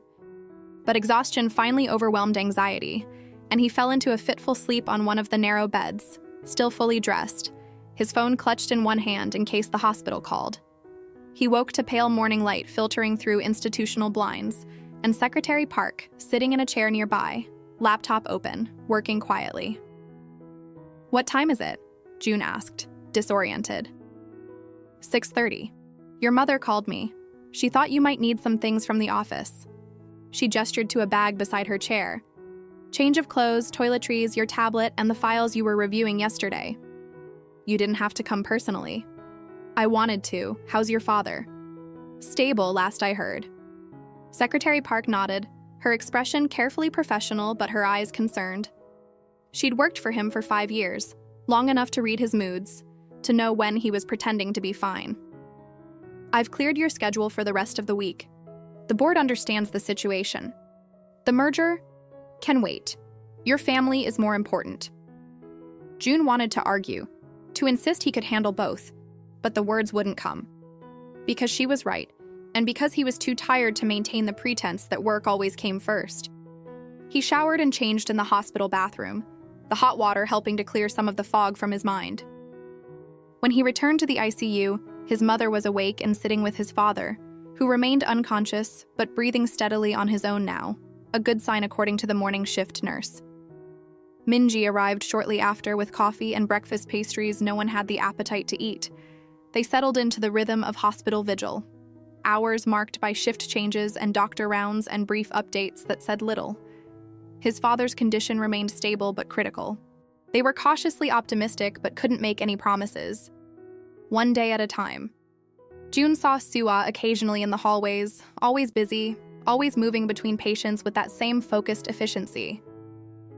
But exhaustion finally overwhelmed anxiety, and he fell into a fitful sleep on one of the narrow beds, still fully dressed, his phone clutched in one hand in case the hospital called. He woke to pale morning light filtering through institutional blinds, and Secretary Park, sitting in a chair nearby, laptop open, working quietly. "What time is it?" June asked, disoriented. 6:30. "Your mother called me. She thought you might need some things from the office." She gestured to a bag beside her chair. "Change of clothes, toiletries, your tablet, and the files you were reviewing yesterday." "You didn't have to come personally." "I wanted to. How's your father?" "Stable, last I heard." Secretary Park nodded, her expression carefully professional but her eyes concerned. She'd worked for him for 5 years, long enough to read his moods, to know when he was pretending to be fine. "I've cleared your schedule for the rest of the week. The board understands the situation. The merger can wait. Your family is more important." June wanted to argue, to insist he could handle both, but the words wouldn't come. Because she was right, and because he was too tired to maintain the pretense that work always came first. He showered and changed in the hospital bathroom, the hot water helping to clear some of the fog from his mind. When he returned to the ICU, his mother was awake and sitting with his father, who remained unconscious but breathing steadily on his own now, a good sign according to the morning shift nurse. Minji arrived shortly after with coffee and breakfast pastries no one had the appetite to eat. They settled into the rhythm of hospital vigil, hours marked by shift changes and doctor rounds and brief updates that said little. His father's condition remained stable but critical. They were cautiously optimistic but couldn't make any promises. One day at a time. June saw Suwa occasionally in the hallways, always busy, always moving between patients with that same focused efficiency.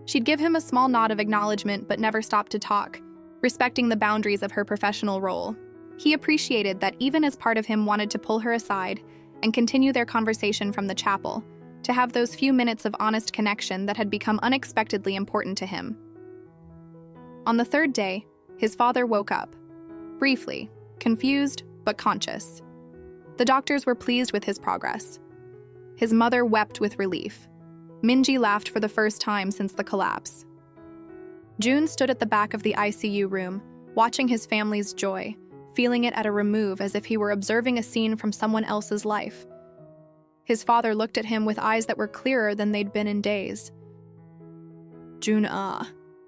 She'd give him a small nod of acknowledgement but never stopped to talk, respecting the boundaries of her professional role. He appreciated that even as part of him wanted to pull her aside and continue their conversation from the chapel, to have those few minutes of honest connection that had become unexpectedly important to him. On the third day, his father woke up. Briefly, confused but conscious. The doctors were pleased with his progress. His mother wept with relief. Minji laughed for the first time since the collapse. June stood at the back of the ICU room, watching his family's joy, feeling it at a remove as if he were observing a scene from someone else's life. His father looked at him with eyes that were clearer than they'd been in days. "June,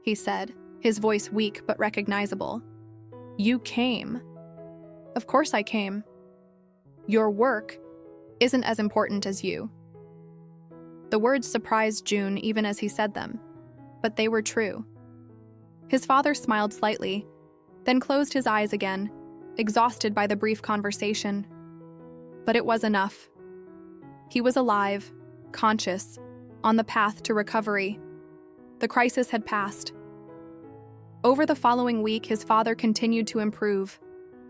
he said, his voice weak but recognizable. "You came." "Of course I came." "Your work isn't as important as you." The words surprised June even as he said them, but they were true. His father smiled slightly, then closed his eyes again, exhausted by the brief conversation. But it was enough. He was alive, conscious, on the path to recovery. The crisis had passed. Over the following week, his father continued to improve.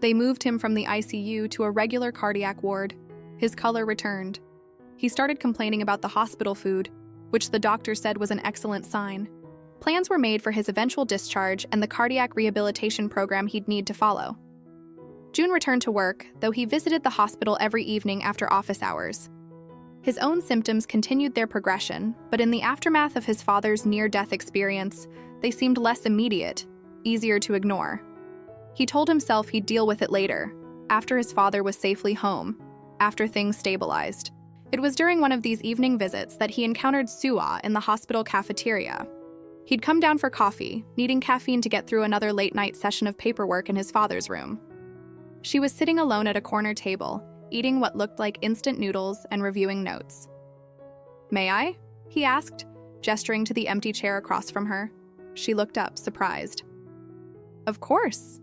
They moved him from the ICU to a regular cardiac ward. His color returned. He started complaining about the hospital food, which the doctor said was an excellent sign. Plans were made for his eventual discharge and the cardiac rehabilitation program he'd need to follow. June returned to work, though he visited the hospital every evening after office hours. His own symptoms continued their progression, but in the aftermath of his father's near-death experience, they seemed less immediate, easier to ignore. He told himself he'd deal with it later, after his father was safely home, after things stabilized. It was during one of these evening visits that he encountered Suwa in the hospital cafeteria. He'd come down for coffee, needing caffeine to get through another late-night session of paperwork in his father's room. She was sitting alone at a corner table, eating what looked like instant noodles and reviewing notes. "May I?" he asked, gesturing to the empty chair across from her. She looked up, surprised. "Of course."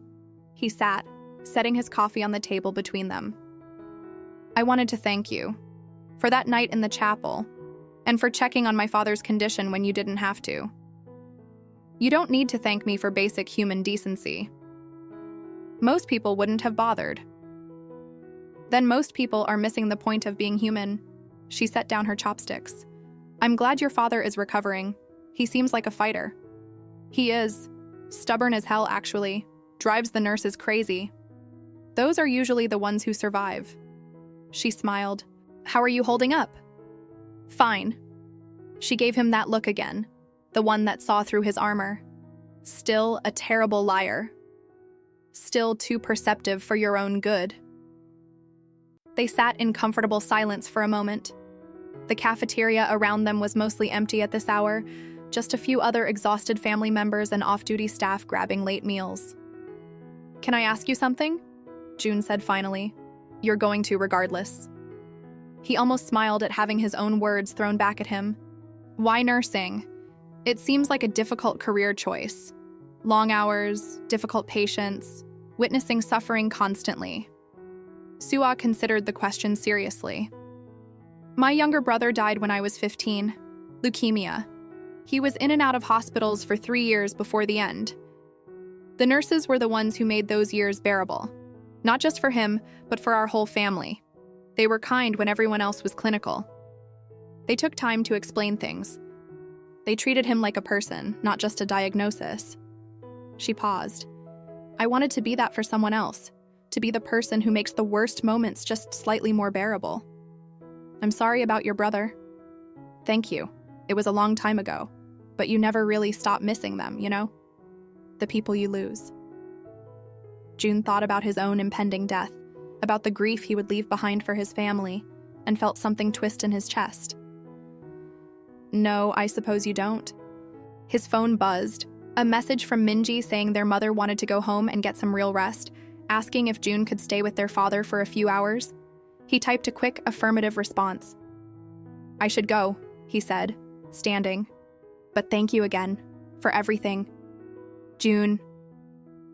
He sat, setting his coffee on the table between them. "I wanted to thank you for that night in the chapel, and for checking on my father's condition when you didn't have to. You don't need to thank me for basic human decency. Most people wouldn't have bothered. Then most people are missing the point of being human." She set down her chopsticks. "I'm glad your father is recovering. He seems like a fighter." "He is. Stubborn as hell, actually. Drives the nurses crazy. Those are usually the ones who survive." She smiled. "How are you holding up?" "Fine. She gave him that look again, the one that saw through his armor. Still a terrible liar. Still too perceptive for your own good. They sat in comfortable silence for a moment. The cafeteria around them was mostly empty at this hour, just a few other exhausted family members and off-duty staff grabbing late meals. "Can I ask you something?" June said finally. "You're going to regardless." He almost smiled at having his own words thrown back at him. "Why nursing? It seems like a difficult career choice. Long hours, difficult patients, witnessing suffering constantly." Suah considered the question seriously. "My younger brother died when I was 15. Leukemia. He was in and out of hospitals for 3 years before the end. The nurses were the ones who made those years bearable. Not just for him, but for our whole family. They were kind when everyone else was clinical. They took time to explain things. They treated him like a person, not just a diagnosis." She paused. "I wanted to be that for someone else, to be the person who makes the worst moments just slightly more bearable. I'm sorry about your brother." "Thank you. It was a long time ago, but you never really stop missing them, you know? The people you lose." June thought about his own impending death, about the grief he would leave behind for his family, and felt something twist in his chest. "No, I suppose you don't." His phone buzzed, a message from Minji saying their mother wanted to go home and get some real rest, asking if June could stay with their father for a few hours. He typed a quick, affirmative response. "I should go," he said, standing. "But thank you again, for everything. June."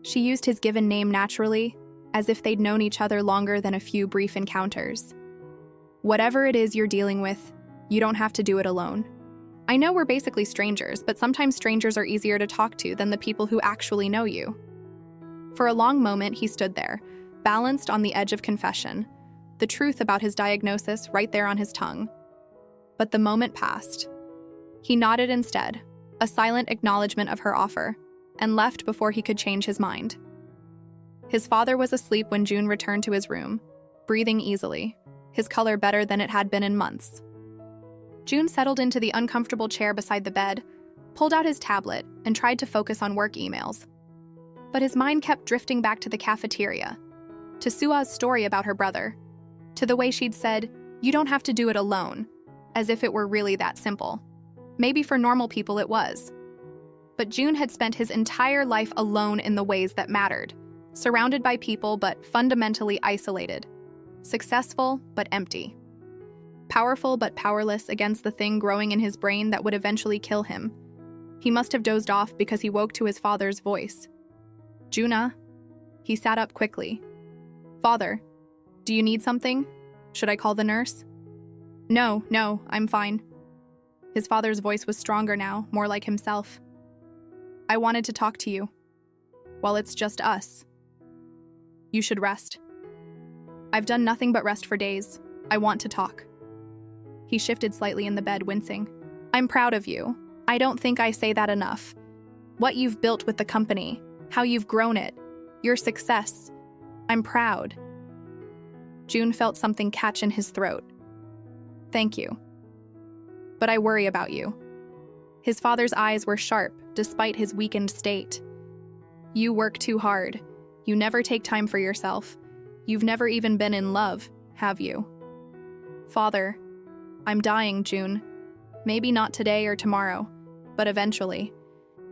She used his given name naturally, as if they'd known each other longer than a few brief encounters. "Whatever it is you're dealing with, you don't have to do it alone. I know we're basically strangers, but sometimes strangers are easier to talk to than the people who actually know you." For a long moment, he stood there, balanced on the edge of confession, the truth about his diagnosis right there on his tongue. But the moment passed. He nodded instead, a silent acknowledgement of her offer, and left before he could change his mind. His father was asleep when June returned to his room, breathing easily, his color better than it had been in months. June settled into the uncomfortable chair beside the bed, pulled out his tablet, and tried to focus on work emails. But his mind kept drifting back to the cafeteria, to Suah's story about her brother, to the way she'd said, "You don't have to do it alone," as if it were really that simple. Maybe for normal people it was. But June had spent his entire life alone in the ways that mattered, surrounded by people but fundamentally isolated, successful but empty, powerful but powerless against the thing growing in his brain that would eventually kill him. He must have dozed off because he woke to his father's voice. "Juna?" He sat up quickly. "Father, do you need something? Should I call the nurse?" No, I'm fine." His father's voice was stronger now, more like himself. "I wanted to talk to you. Well, it's just us. You should rest." "I've done nothing but rest for days. I want to talk." He shifted slightly in the bed, wincing. "I'm proud of you. I don't think I say that enough. What you've built with the company, how you've grown it, your success. I'm proud." June felt something catch in his throat. "Thank you. But I worry about you." His father's eyes were sharp, despite his weakened state. "You work too hard. You never take time for yourself. You've never even been in love, have you?" "Father, I'm dying, June. Maybe not today or tomorrow, but eventually.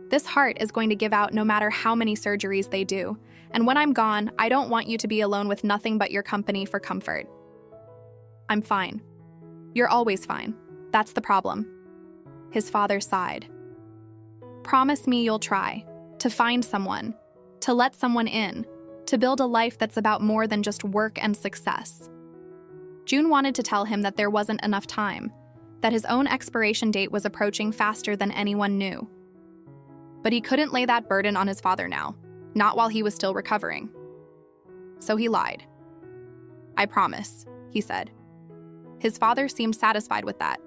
This heart is going to give out no matter how many surgeries they do, and when I'm gone, I don't want you to be alone with nothing but your company for comfort." "I'm fine. You're always fine. That's the problem." His father sighed. "Promise me you'll try, to find someone, to let someone in, to build a life that's about more than just work and success." June wanted to tell him that there wasn't enough time, that his own expiration date was approaching faster than anyone knew. But he couldn't lay that burden on his father now, not while he was still recovering. So he lied. "I promise," he said. His father seemed satisfied with that,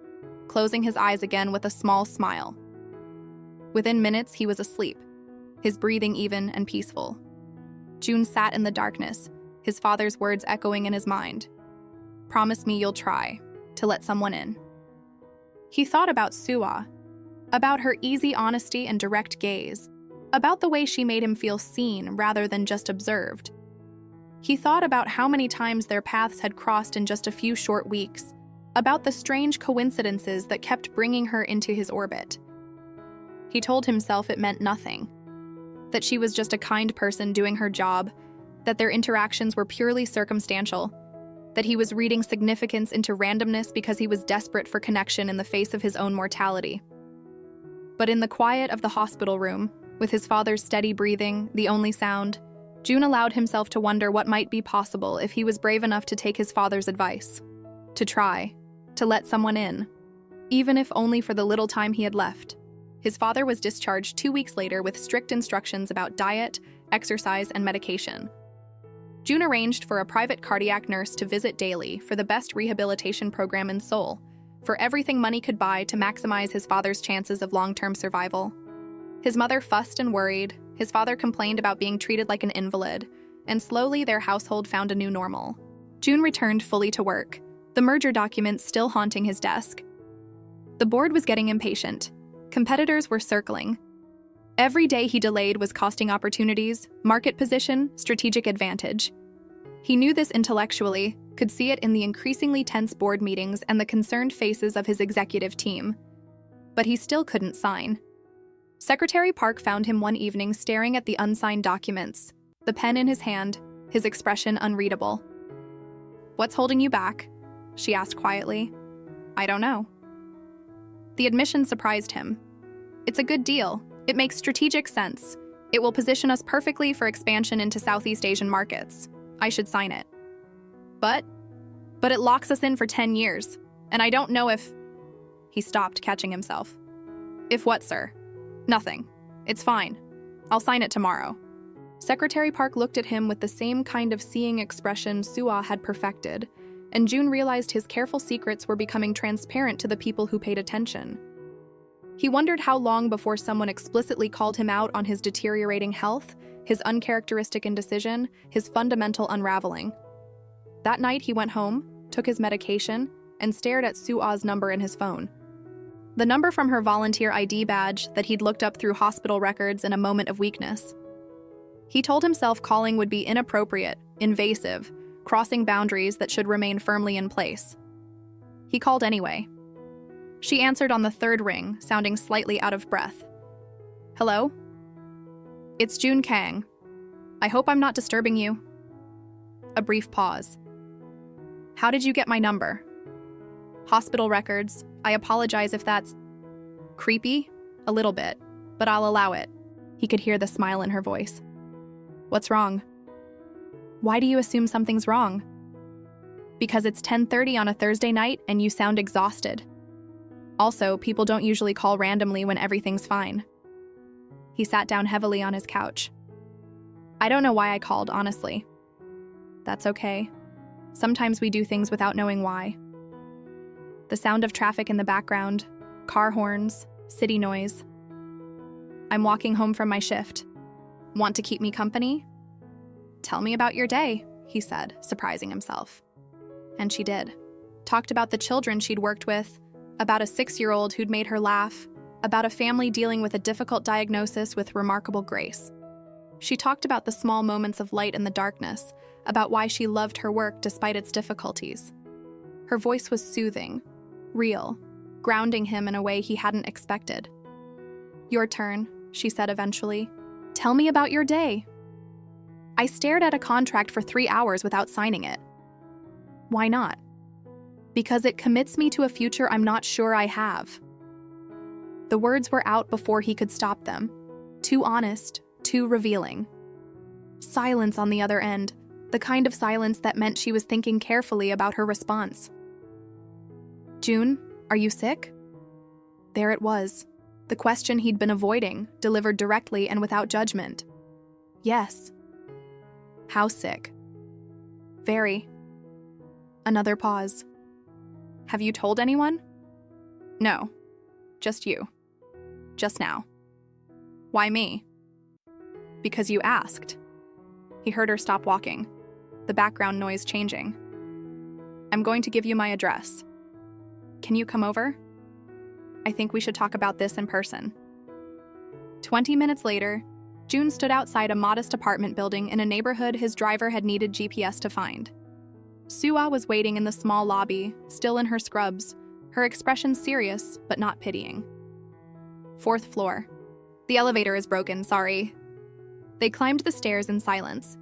closing his eyes again with a small smile. Within minutes, he was asleep, his breathing even and peaceful. June sat in the darkness, his father's words echoing in his mind. "Promise me you'll try, to let someone in." He thought about Suwa, about her easy honesty and direct gaze, about the way she made him feel seen rather than just observed. He thought about how many times their paths had crossed in just a few short weeks, about the strange coincidences that kept bringing her into his orbit. He told himself it meant nothing, that she was just a kind person doing her job, that their interactions were purely circumstantial, that he was reading significance into randomness because he was desperate for connection in the face of his own mortality. But in the quiet of the hospital room, with his father's steady breathing, the only sound, June allowed himself to wonder what might be possible if he was brave enough to take his father's advice, to try, to let someone in, even if only for the little time he had left. His father was discharged 2 weeks later with strict instructions about diet, exercise, and medication. June arranged for a private cardiac nurse to visit daily for the best rehabilitation program in Seoul, for everything money could buy to maximize his father's chances of long-term survival. His mother fussed and worried, his father complained about being treated like an invalid, and slowly their household found a new normal. June returned fully to work, the merger documents still haunting his desk. The board was getting impatient. Competitors were circling. Every day he delayed was costing opportunities, market position, strategic advantage. He knew this intellectually, could see it in the increasingly tense board meetings and the concerned faces of his executive team. But he still couldn't sign. Secretary Park found him one evening staring at the unsigned documents, the pen in his hand, his expression unreadable. "What's holding you back?" she asked quietly. "I don't know." The admission surprised him. "It's a good deal. It makes strategic sense. It will position us perfectly for expansion into Southeast Asian markets. I should sign it." But it locks us in for 10 years, and I don't know if..." He stopped, catching himself. "If what, sir?" "Nothing. It's fine. I'll sign it tomorrow." Secretary Park looked at him with the same kind of seeing expression Suwa had perfected, and June realized his careful secrets were becoming transparent to the people who paid attention. He wondered how long before someone explicitly called him out on his deteriorating health, his uncharacteristic indecision, his fundamental unraveling. That night he went home, took his medication, and stared at Sua's number in his phone. The number from her volunteer ID badge that he'd looked up through hospital records in a moment of weakness. He told himself calling would be inappropriate, invasive, crossing boundaries that should remain firmly in place. He called anyway. She answered on the third ring, sounding slightly out of breath. "Hello? It's June Kang. I hope I'm not disturbing you." A brief pause. "How did you get my number?" "Hospital records. I apologize if that's..." "Creepy? A little bit, but I'll allow it." He could hear the smile in her voice. "What's wrong?" "Why do you assume something's wrong?" "Because it's 10:30 on a Thursday night and you sound exhausted. Also, people don't usually call randomly when everything's fine." He sat down heavily on his couch. "I don't know why I called, honestly." "That's okay. Sometimes we do things without knowing why." The sound of traffic in the background, car horns, city noise. "I'm walking home from my shift. Want to keep me company?" "Tell me about your day," he said, surprising himself. And she did. Talked about the children she'd worked with, about a 6-year-old who'd made her laugh, about a family dealing with a difficult diagnosis with remarkable grace. She talked about the small moments of light in the darkness, about why she loved her work despite its difficulties. Her voice was soothing, real, grounding him in a way he hadn't expected. "Your turn," she said eventually. "Tell me about your day." "I stared at a contract for 3 hours without signing it." "Why not?" "Because it commits me to a future I'm not sure I have." The words were out before he could stop them. Too honest, too revealing. Silence on the other end, the kind of silence that meant she was thinking carefully about her response. "June, are you sick?" There it was, the question he'd been avoiding, delivered directly and without judgment. "Yes." "How sick?" "Very." Another pause. "Have you told anyone?" "No. Just you. Just now." "Why me?" "Because you asked." He heard her stop walking, the background noise changing. "I'm going to give you my address. Can you come over?" I think we should talk about this in person." 20 minutes later, June stood outside a modest apartment building in a neighborhood his driver had needed GPS to find. Sua was waiting in the small lobby, still in her scrubs, her expression serious but not pitying. "Fourth floor. The elevator is broken, sorry." They climbed the stairs in silence.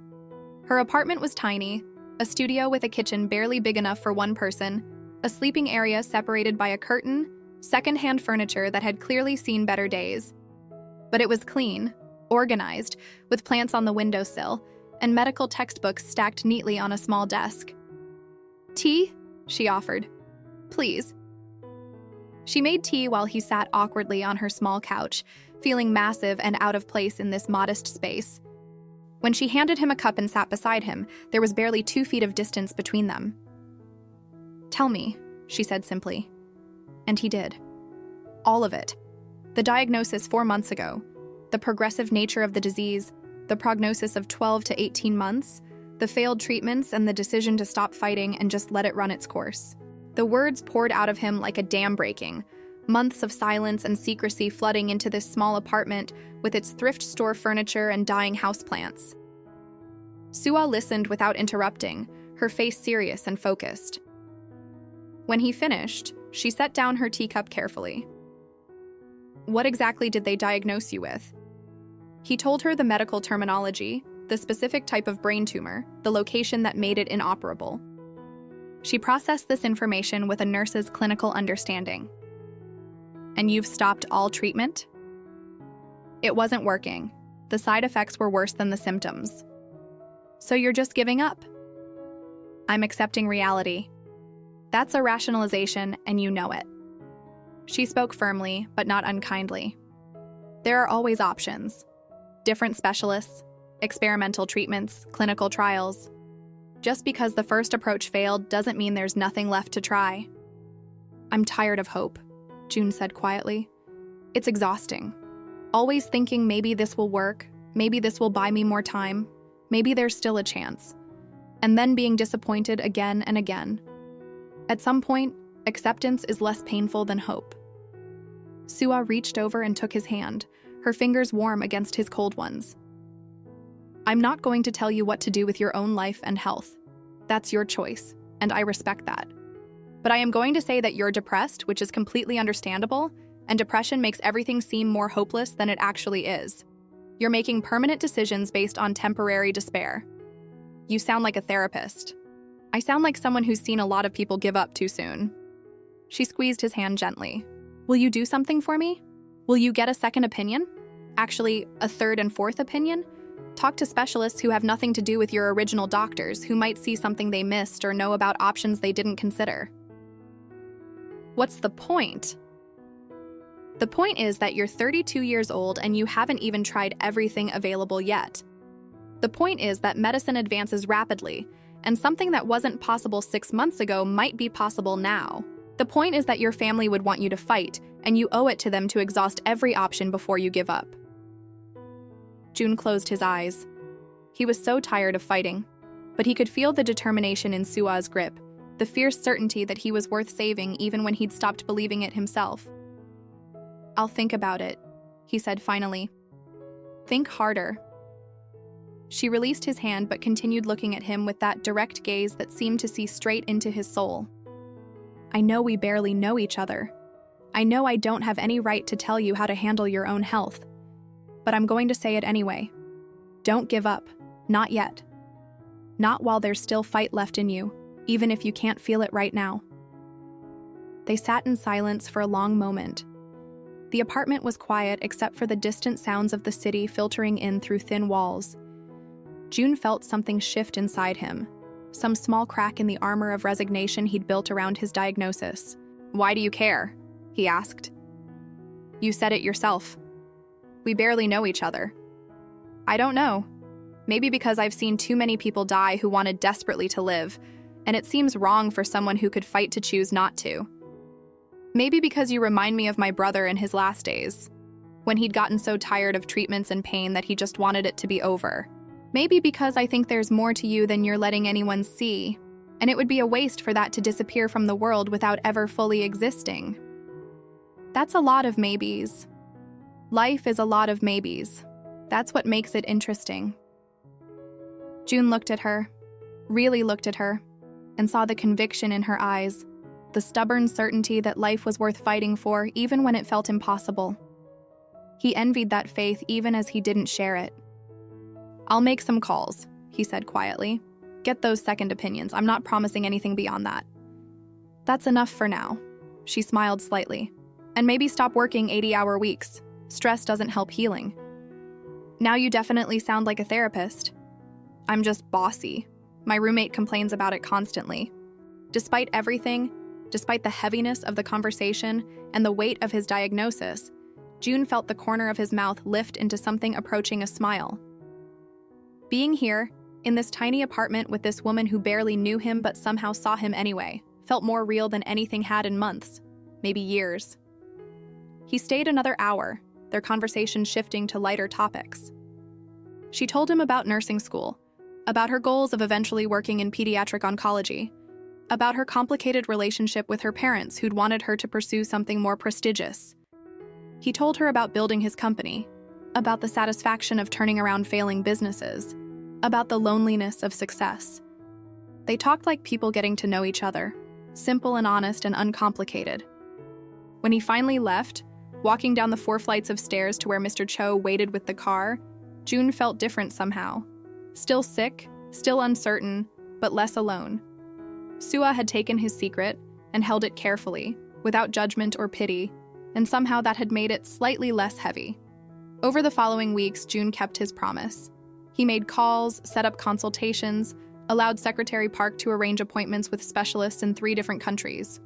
Her apartment was tiny, a studio with a kitchen barely big enough for one person, a sleeping area separated by a curtain, second-hand furniture that had clearly seen better days. But it was clean, organized, with plants on the windowsill, and medical textbooks stacked neatly on a small desk. "Tea?" she offered. "Please." She made tea while he sat awkwardly on her small couch, feeling massive and out of place in this modest space. When she handed him a cup and sat beside him, there was barely 2 feet of distance between them. "Tell me," she said simply. And he did. All of it. The diagnosis 4 months ago, the progressive nature of the disease, the prognosis of 12 to 18 months, the failed treatments, and the decision to stop fighting and just let it run its course. The words poured out of him like a dam breaking, months of silence and secrecy flooding into this small apartment with its thrift store furniture and dying houseplants. Sua listened without interrupting, her face serious and focused. When he finished, she set down her teacup carefully. "What exactly did they diagnose you with?" He told her the medical terminology, the specific type of brain tumor, the location that made it inoperable. She processed this information with a nurse's clinical understanding. "And you've stopped all treatment?" "It wasn't working. The side effects were worse than the symptoms." "So you're just giving up?" "I'm accepting reality." "That's a rationalization, and you know it." She spoke firmly, but not unkindly. "There are always options. Different specialists, experimental treatments, clinical trials. Just because the first approach failed doesn't mean there's nothing left to try." "I'm tired of hope," June said quietly. "It's exhausting. Always thinking maybe this will work, maybe this will buy me more time, maybe there's still a chance. And then being disappointed again and again. At some point, acceptance is less painful than hope." Sua reached over and took his hand, her fingers warm against his cold ones. "I'm not going to tell you what to do with your own life and health. That's your choice, and I respect that. But I am going to say that you're depressed, which is completely understandable, and depression makes everything seem more hopeless than it actually is. You're making permanent decisions based on temporary despair. You sound like a therapist. I sound like someone who's seen a lot of people give up too soon." She squeezed his hand gently. "Will you do something for me? Will you get a second opinion? Actually, a third and fourth opinion? Talk to specialists who have nothing to do with your original doctors, who might see something they missed or know about options they didn't consider." "What's the point?" "The point is that you're 32 years old and you haven't even tried everything available yet. The point is that medicine advances rapidly, and something that wasn't possible 6 months ago might be possible now. The point is that your family would want you to fight, and you owe it to them to exhaust every option before you give up." June closed his eyes. He was so tired of fighting, but he could feel the determination in Sua's grip, the fierce certainty that he was worth saving even when he'd stopped believing it himself. "I'll think about it," he said finally. "Think harder." She released his hand but continued looking at him with that direct gaze that seemed to see straight into his soul. "I know we barely know each other. I know I don't have any right to tell you how to handle your own health. But I'm going to say it anyway. Don't give up. Not yet. Not while there's still fight left in you, even if you can't feel it right now." They sat in silence for a long moment. The apartment was quiet except for the distant sounds of the city filtering in through thin walls. June felt something shift inside him, some small crack in the armor of resignation he'd built around his diagnosis. "Why do you care?" he asked. "You said it yourself. We barely know each other." "I don't know. Maybe because I've seen too many people die who wanted desperately to live, and it seems wrong for someone who could fight to choose not to. Maybe because you remind me of my brother in his last days, when he'd gotten so tired of treatments and pain that he just wanted it to be over. Maybe because I think there's more to you than you're letting anyone see, and it would be a waste for that to disappear from the world without ever fully existing." That's a lot of maybes. Life is a lot of maybes. That's what makes it interesting. June looked at her, really looked at her, and saw the conviction in her eyes, the stubborn certainty that life was worth fighting for even when it felt impossible. He envied that faith even as he didn't share it. "I'll make some calls," he said quietly. "Get those second opinions. I'm not promising anything beyond that." "That's enough for now." She smiled slightly. "And maybe stop working 80-hour weeks. Stress doesn't help healing." "Now you definitely sound like a therapist." "I'm just bossy. My roommate complains about it constantly." Despite everything, despite the heaviness of the conversation and the weight of his diagnosis, June felt the corner of his mouth lift into something approaching a smile. Being here, in this tiny apartment with this woman who barely knew him but somehow saw him anyway, felt more real than anything had in months, maybe years. He stayed another hour, their conversation shifting to lighter topics. She told him about nursing school, about her goals of eventually working in pediatric oncology, about her complicated relationship with her parents who'd wanted her to pursue something more prestigious. He told her about building his company, about the satisfaction of turning around failing businesses, about the loneliness of success. They talked like people getting to know each other, simple and honest and uncomplicated. When he finally left, walking down the 4 flights of stairs to where Mr. Cho waited with the car, June felt different somehow. Still sick, still uncertain, but less alone. Sua had taken his secret and held it carefully, without judgment or pity, and somehow that had made it slightly less heavy. Over the following weeks, June kept his promise. He made calls, set up consultations, allowed Secretary Park to arrange appointments with specialists in 3 different countries.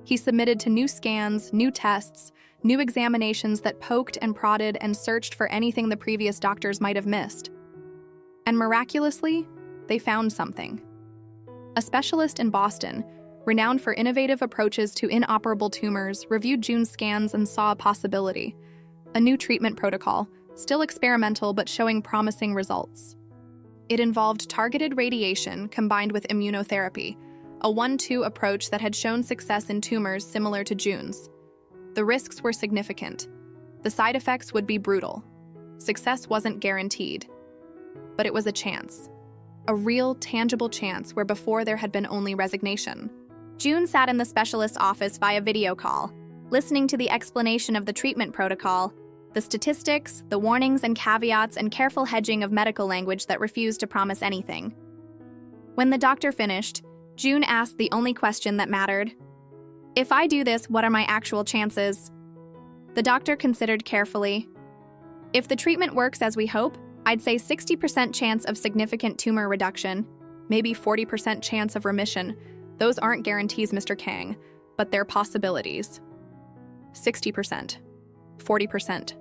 He submitted to new scans, new tests, new examinations that poked and prodded and searched for anything the previous doctors might have missed. And miraculously, they found something. A specialist in Boston, renowned for innovative approaches to inoperable tumors, reviewed June's scans and saw a possibility. A new treatment protocol, still experimental but showing promising results. It involved targeted radiation combined with immunotherapy, a 1-2 approach that had shown success in tumors similar to June's. The risks were significant. The side effects would be brutal. Success wasn't guaranteed. But it was a chance. A real, tangible chance where before there had been only resignation. June sat in the specialist's office via video call, listening to the explanation of the treatment protocol, the statistics, the warnings and caveats, and careful hedging of medical language that refused to promise anything. When the doctor finished, June asked the only question that mattered. "If I do this, what are my actual chances?" The doctor considered carefully. "If the treatment works as we hope, I'd say 60% chance of significant tumor reduction, maybe 40% chance of remission. Those aren't guarantees, Mr. Kang, but they're possibilities." 60%. 40%.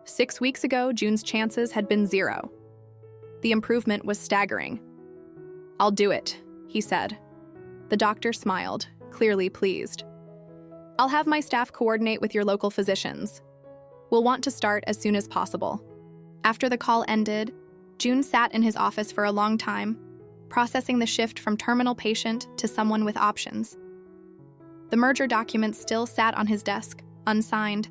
6 weeks ago, June's chances had been 0. The improvement was staggering. "I'll do it," he said. The doctor smiled, clearly pleased. "I'll have my staff coordinate with your local physicians. We'll want to start as soon as possible." After the call ended, June sat in his office for a long time, processing the shift from terminal patient to someone with options. The merger document still sat on his desk, unsigned.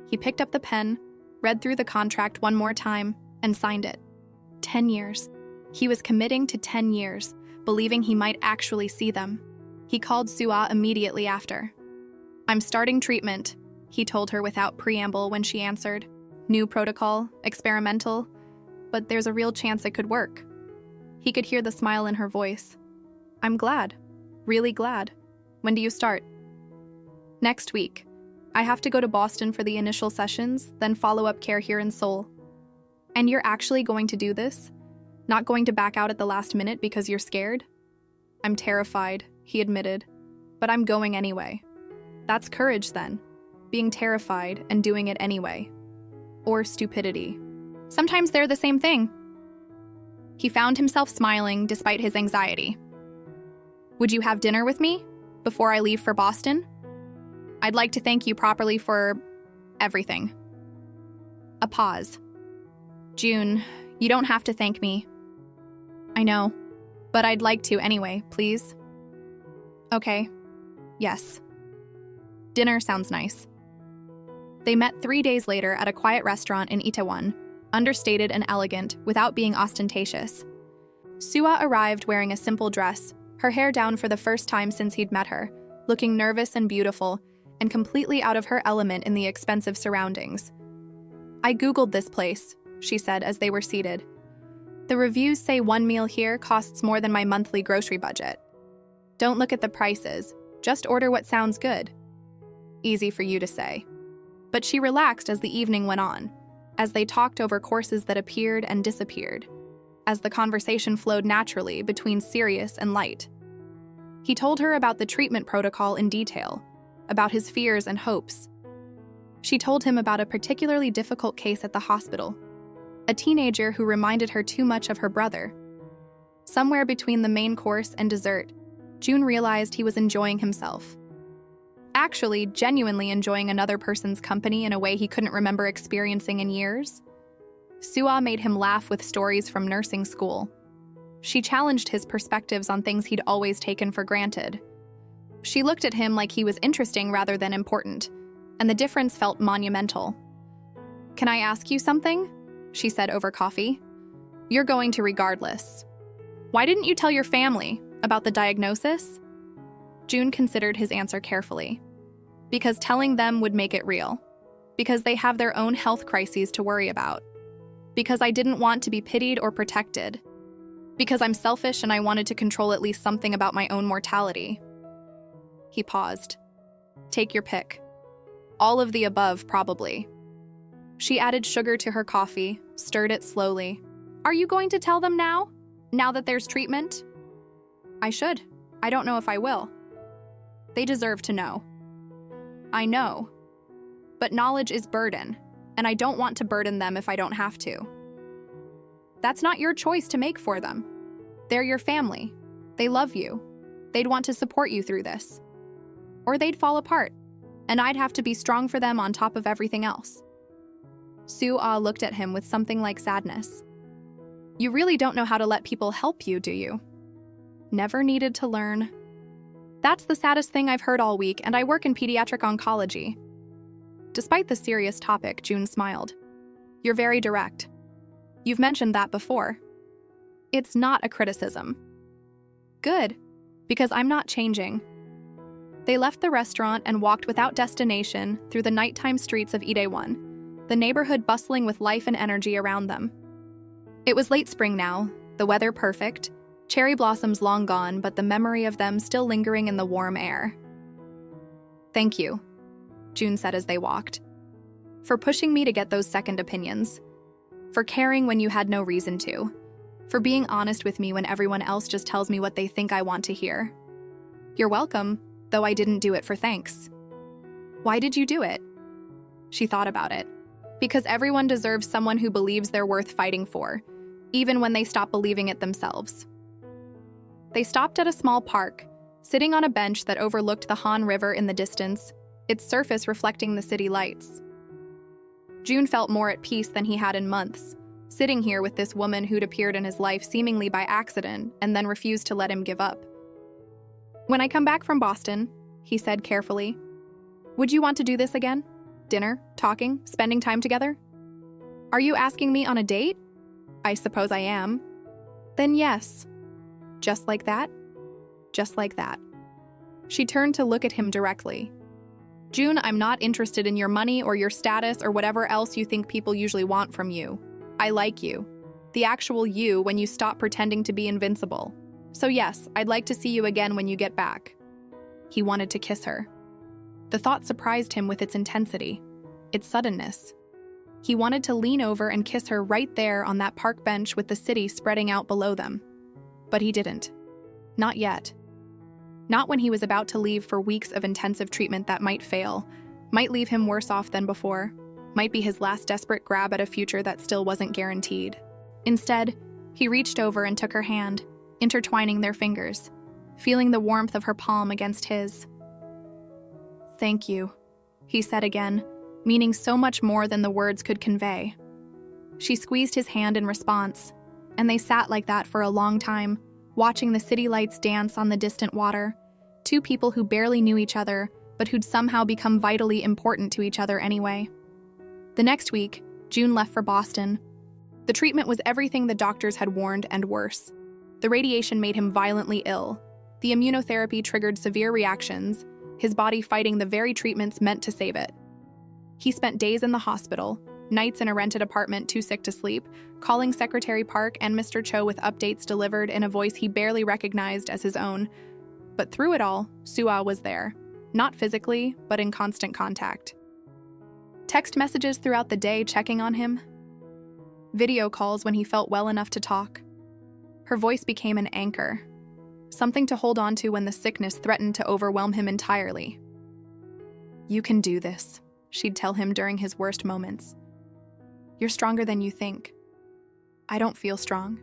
He picked up the pen, read through the contract one more time, and signed it. 10 years. He was committing to 10 years, believing he might actually see them. He called Sua immediately after. "I'm starting treatment," he told her without preamble when she answered. "New protocol, experimental, but there's a real chance it could work." He could hear the smile in her voice. "I'm glad. Really glad. When do you start?" "Next week. I have to go to Boston for the initial sessions, then follow-up care here in Seoul." "And you're actually going to do this? Not going to back out at the last minute because you're scared?" "I'm terrified," he admitted, "but I'm going anyway." "That's courage, then. Being terrified and doing it anyway. Or stupidity. Sometimes they're the same thing." He found himself smiling despite his anxiety. "Would you have dinner with me before I leave for Boston? I'd like to thank you properly for everything." A pause. "June, you don't have to thank me." "I know, but I'd like to anyway, please." "Okay. Yes." Dinner sounds nice. They met 3 days later at a quiet restaurant in Itaewon, understated and elegant without being ostentatious. Sua arrived wearing a simple dress, her hair down for the first time since he'd met her, looking nervous and beautiful, and completely out of her element in the expensive surroundings. "I Googled this place," she said as they were seated. "The reviews say one meal here costs more than my monthly grocery budget. Don't look at the prices, just order what sounds good." Easy for you to say. But she relaxed as the evening went on, as they talked over courses that appeared and disappeared, as the conversation flowed naturally between serious and light. He told her about the treatment protocol in detail, about his fears and hopes. She told him about a particularly difficult case at the hospital, a teenager who reminded her too much of her brother. Somewhere between the main course and dessert, June realized he was enjoying himself. Actually, genuinely enjoying another person's company in a way he couldn't remember experiencing in years. Sua made him laugh with stories from nursing school. She challenged his perspectives on things he'd always taken for granted. She looked at him like he was interesting rather than important, and the difference felt monumental. "Can I ask you something?" she said over coffee. "You're going to regardless. Why didn't you tell your family about the diagnosis?" June considered his answer carefully. "Because telling them would make it real. Because they have their own health crises to worry about. Because I didn't want to be pitied or protected. Because I'm selfish and I wanted to control at least something about my own mortality." He paused. "Take your pick. All of the above, probably." She added sugar to her coffee, stirred it slowly. "Are you going to tell them now? Now that there's treatment?" "I should. I don't know if I will." "They deserve to know." "I know. But knowledge is burden, and I don't want to burden them if I don't have to." "That's not your choice to make for them. They're your family. They love you. They'd want to support you through this. Or they'd fall apart, and I'd have to be strong for them on top of everything else." Sua looked at him with something like sadness. "You really don't know how to let people help you, do you?" "Never needed to learn." "That's the saddest thing I've heard all week, and I work in pediatric oncology." Despite the serious topic, June smiled. "You're very direct. You've mentioned that before." "It's not a criticism." "Good, because I'm not changing." They left the restaurant and walked without destination through the nighttime streets of Itaewon, the neighborhood bustling with life and energy around them. It was late spring now, the weather perfect, cherry blossoms long gone, but the memory of them still lingering in the warm air. "Thank you," June said as they walked. "For pushing me to get those second opinions. For caring when you had no reason to. For being honest with me when everyone else just tells me what they think I want to hear. You're welcome, though I didn't do it for thanks." "Why did you do it?" She thought about it. "Because everyone deserves someone who believes they're worth fighting for, even when they stop believing it themselves." They stopped at a small park, sitting on a bench that overlooked the Han River in the distance, its surface reflecting the city lights. June felt more at peace than he had in months, sitting here with this woman who'd appeared in his life seemingly by accident and then refused to let him give up. "When I come back from Boston," he said carefully, "would you want to do this again? Dinner, talking, spending time together?" "Are you asking me on a date?" "I suppose I am." "Then yes." "Just like that?" "Just like that." She turned to look at him directly. "June, I'm not interested in your money or your status or whatever else you think people usually want from you. I like you. The actual you when you stop pretending to be invincible. So yes, I'd like to see you again when you get back." He wanted to kiss her. The thought surprised him with its intensity, its suddenness. He wanted to lean over and kiss her right there on that park bench with the city spreading out below them. But he didn't. Not yet. Not when he was about to leave for weeks of intensive treatment that might fail, might leave him worse off than before, might be his last desperate grab at a future that still wasn't guaranteed. Instead, he reached over and took her hand, intertwining their fingers, feeling the warmth of her palm against his. "Thank you," he said again, meaning so much more than the words could convey. She squeezed his hand in response, and they sat like that for a long time, watching the city lights dance on the distant water, two people who barely knew each other, but who'd somehow become vitally important to each other anyway. The next week, June left for Boston. The treatment was everything the doctors had warned and worse. The radiation made him violently ill. The immunotherapy triggered severe reactions, his body fighting the very treatments meant to save it. He spent days in the hospital, nights in a rented apartment too sick to sleep, calling Secretary Park and Mr. Cho with updates delivered in a voice he barely recognized as his own. But through it all, Sua was there. Not physically, but in constant contact. Text messages throughout the day checking on him. Video calls when he felt well enough to talk. Her voice became an anchor, something to hold on to when the sickness threatened to overwhelm him entirely. "You can do this," she'd tell him during his worst moments. "You're stronger than you think." "I don't feel strong."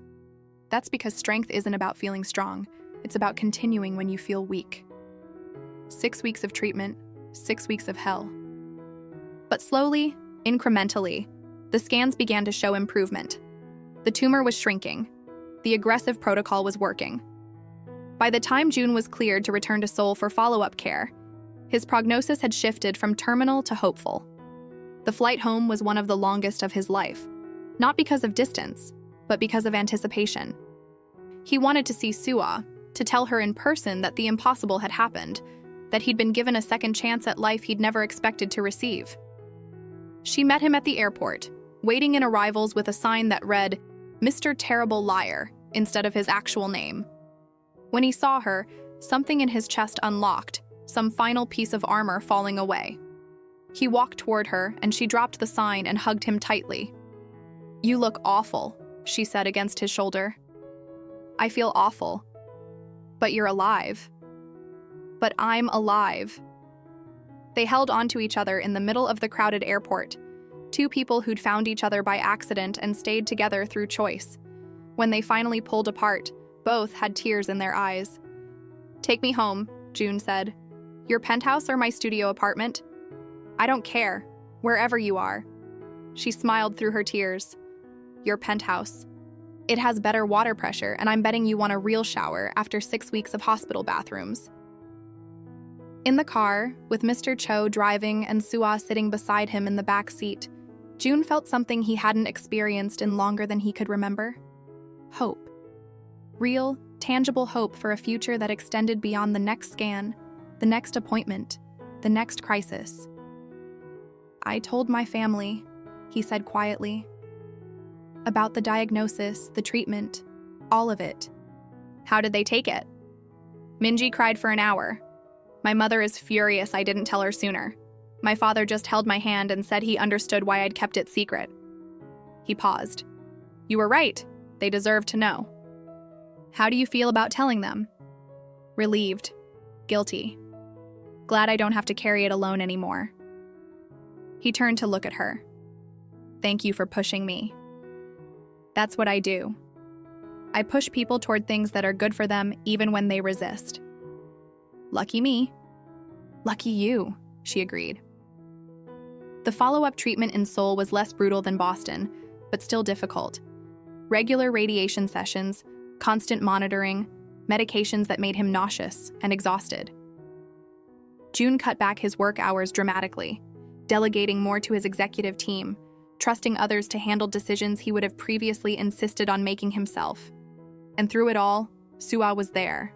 That's because strength isn't about feeling strong. It's about continuing when you feel weak. 6 weeks of treatment, 6 weeks of hell. But slowly, incrementally, the scans began to show improvement. The tumor was shrinking. The aggressive protocol was working. By the time June was cleared to return to Seoul for follow-up care, his prognosis had shifted from terminal to hopeful. The flight home was one of the longest of his life, not because of distance, but because of anticipation. He wanted to see Sua, to tell her in person that the impossible had happened, that he'd been given a second chance at life he'd never expected to receive. She met him at the airport, waiting in arrivals with a sign that read, "Mr. Terrible Liar," instead of his actual name. When he saw her, something in his chest unlocked, some final piece of armor falling away. He walked toward her, and she dropped the sign and hugged him tightly. "You look awful," she said against his shoulder. "I feel awful. But you're alive." "But I'm alive." They held onto each other in the middle of the crowded airport, two people who'd found each other by accident and stayed together through choice. When they finally pulled apart, both had tears in their eyes. "Take me home," June said. "Your penthouse or my studio apartment? I don't care, wherever you are." She smiled through her tears. "Your penthouse. It has better water pressure, and I'm betting you want a real shower after 6 weeks of hospital bathrooms." In the car, with Mr. Cho driving and Sua sitting beside him in the back seat, June felt something he hadn't experienced in longer than he could remember. Hope. Real, tangible hope for a future that extended beyond the next scan, the next appointment, the next crisis. "I told my family," he said quietly. "About the diagnosis, the treatment, all of it." "How did they take it?" "Minji cried for an hour. My mother is furious I didn't tell her sooner. My father just held my hand and said he understood why I'd kept it secret." He paused. "You were right. They deserve to know." "How do you feel about telling them?" "Relieved. Guilty. Glad I don't have to carry it alone anymore." He turned to look at her. "Thank you for pushing me." "That's what I do. I push people toward things that are good for them even when they resist." "Lucky me." "Lucky you," she agreed. The follow-up treatment in Seoul was less brutal than Boston, but still difficult. Regular radiation sessions, constant monitoring, medications that made him nauseous and exhausted. June cut back his work hours dramatically, delegating more to his executive team, trusting others to handle decisions he would have previously insisted on making himself. And through it all, Sua was there.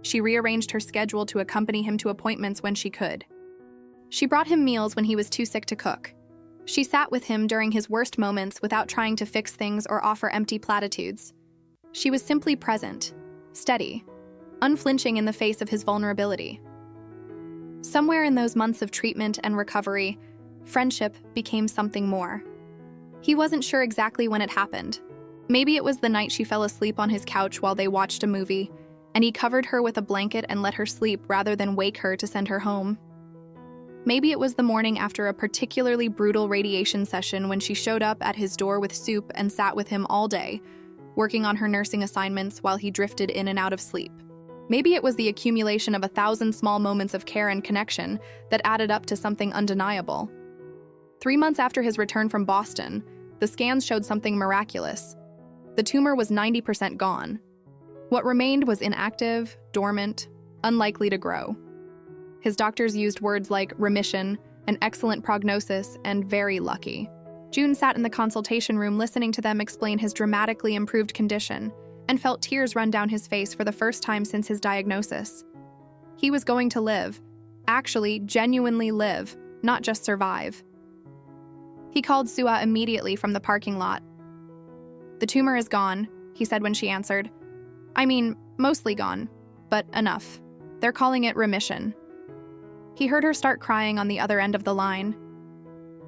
She rearranged her schedule to accompany him to appointments when she could. She brought him meals when he was too sick to cook. She sat with him during his worst moments without trying to fix things or offer empty platitudes. She was simply present, steady, unflinching in the face of his vulnerability. Somewhere in those months of treatment and recovery, friendship became something more. He wasn't sure exactly when it happened. Maybe it was the night she fell asleep on his couch while they watched a movie, and he covered her with a blanket and let her sleep rather than wake her to send her home. Maybe it was the morning after a particularly brutal radiation session when she showed up at his door with soup and sat with him all day, working on her nursing assignments while he drifted in and out of sleep. Maybe it was the accumulation of 1,000 small moments of care and connection that added up to something undeniable. 3 months after his return from Boston, the scans showed something miraculous. The tumor was 90% gone. What remained was inactive, dormant, unlikely to grow. His doctors used words like remission, an excellent prognosis, and very lucky. June sat in the consultation room listening to them explain his dramatically improved condition and felt tears run down his face for the first time since his diagnosis. He was going to live, actually genuinely live, not just survive. He called Sua immediately from the parking lot. "The tumor is gone," he said when she answered. "I mean, mostly gone, but enough. They're calling it remission." He heard her start crying on the other end of the line.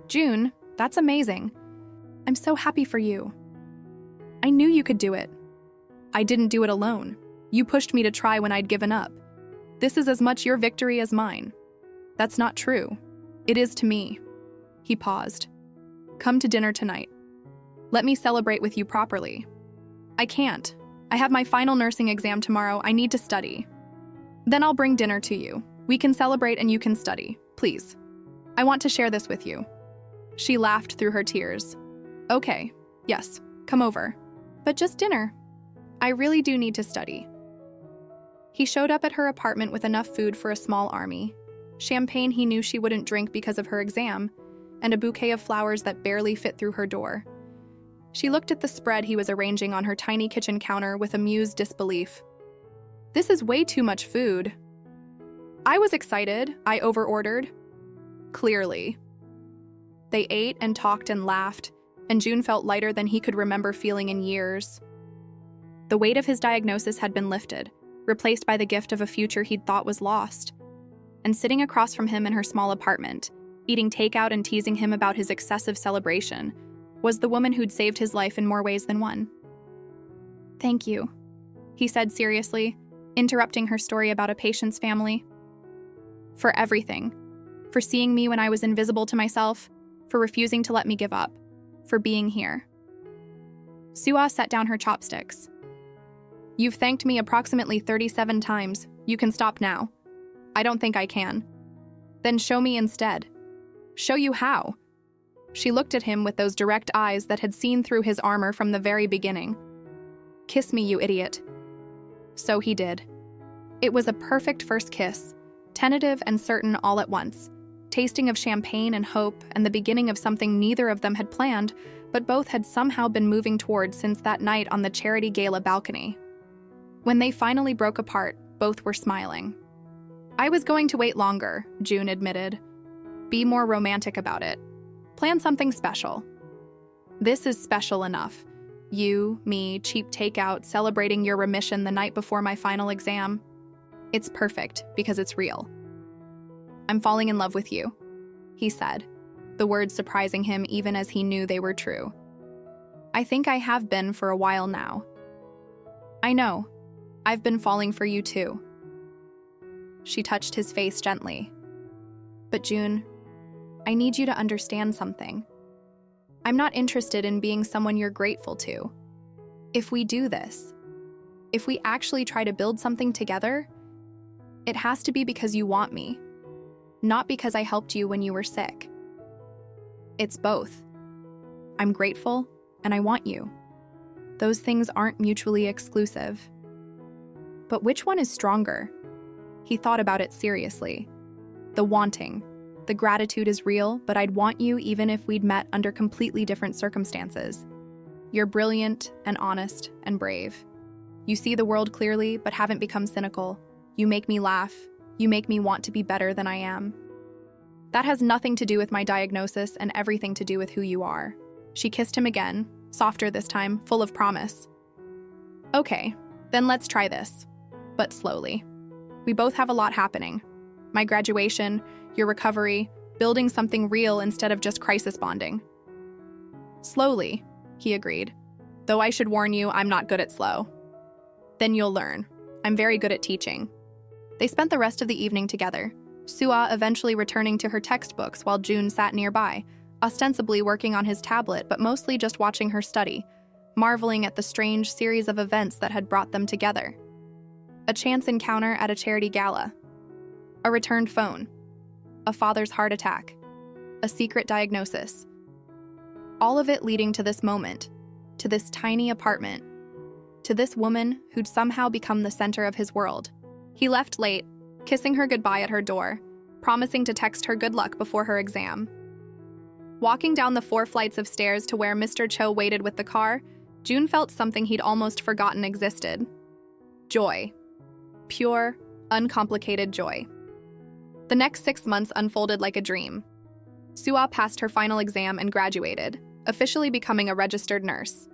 "June, that's amazing. I'm so happy for you. I knew you could do it. I didn't do it alone. You pushed me to try when I'd given up. This is as much your victory as mine." "That's not true. It is to me." He paused. "Come to dinner tonight. Let me celebrate with you properly." "I can't. I have my final nursing exam tomorrow. I need to study." "Then I'll bring dinner to you. We can celebrate and you can study. Please. I want to share this with you." She laughed through her tears. "Okay, yes, come over. But just dinner. I really do need to study." He showed up at her apartment with enough food for a small army. Champagne he knew she wouldn't drink because of her exam, and a bouquet of flowers that barely fit through her door. She looked at the spread he was arranging on her tiny kitchen counter with amused disbelief. "This is way too much food." "I was excited. I overordered." Clearly. They ate and talked and laughed, and June felt lighter than he could remember feeling in years. The weight of his diagnosis had been lifted, replaced by the gift of a future he'd thought was lost. And sitting across from him in her small apartment, eating takeout and teasing him about his excessive celebration, was the woman who'd saved his life in more ways than one. "Thank you," he said seriously, interrupting her story about a patient's family. "For everything. For seeing me when I was invisible to myself, for refusing to let me give up, for being here." Sua set down her chopsticks. "You've thanked me approximately 37 times. You can stop now." "I don't think I can." "Then show me instead." "Show you how?" She looked at him with those direct eyes that had seen through his armor from the very beginning. "Kiss me, you idiot." So he did. It was a perfect first kiss, tentative and certain all at once, tasting of champagne and hope and the beginning of something neither of them had planned, but both had somehow been moving toward since that night on the charity gala balcony. When they finally broke apart, both were smiling. "I was going to wait longer," June admitted. "Be more romantic about it. Plan something special." "This is special enough. You, me, cheap takeout, celebrating your remission the night before my final exam. It's perfect because it's real." "I'm falling in love with you," he said, the words surprising him even as he knew they were true. "I think I have been for a while now." "I know. I've been falling for you too." She touched his face gently. "But June, I need you to understand something. I'm not interested in being someone you're grateful to. If we do this, if we actually try to build something together, it has to be because you want me, not because I helped you when you were sick. It's both. I'm grateful and I want you. Those things aren't mutually exclusive." But which one is stronger? He thought about it seriously. The wanting. The gratitude is real, but I'd want you even if we'd met under completely different circumstances. You're brilliant and honest and brave. You see the world clearly, but haven't become cynical. You make me laugh. You make me want to be better than I am. That has nothing to do with my diagnosis and everything to do with who you are. She kissed him again, softer this time, full of promise. "Okay, then let's try this, but slowly. We both have a lot happening. My graduation, your recovery, building something real instead of just crisis bonding." "Slowly," he agreed. "Though I should warn you, I'm not good at slow." "Then you'll learn. I'm very good at teaching." They spent the rest of the evening together, Sua eventually returning to her textbooks while June sat nearby, ostensibly working on his tablet but mostly just watching her study, marveling at the strange series of events that had brought them together. A chance encounter at a charity gala. A returned phone. A father's heart attack. A secret diagnosis. All of it leading to this moment, to this tiny apartment, to this woman who'd somehow become the center of his world. He left late, kissing her goodbye at her door, promising to text her good luck before her exam. Walking down the 4 flights of stairs to where Mr. Cho waited with the car, June felt something he'd almost forgotten existed. Joy. Pure, uncomplicated joy. The next 6 months unfolded like a dream. Sua passed her final exam and graduated, officially becoming a registered nurse.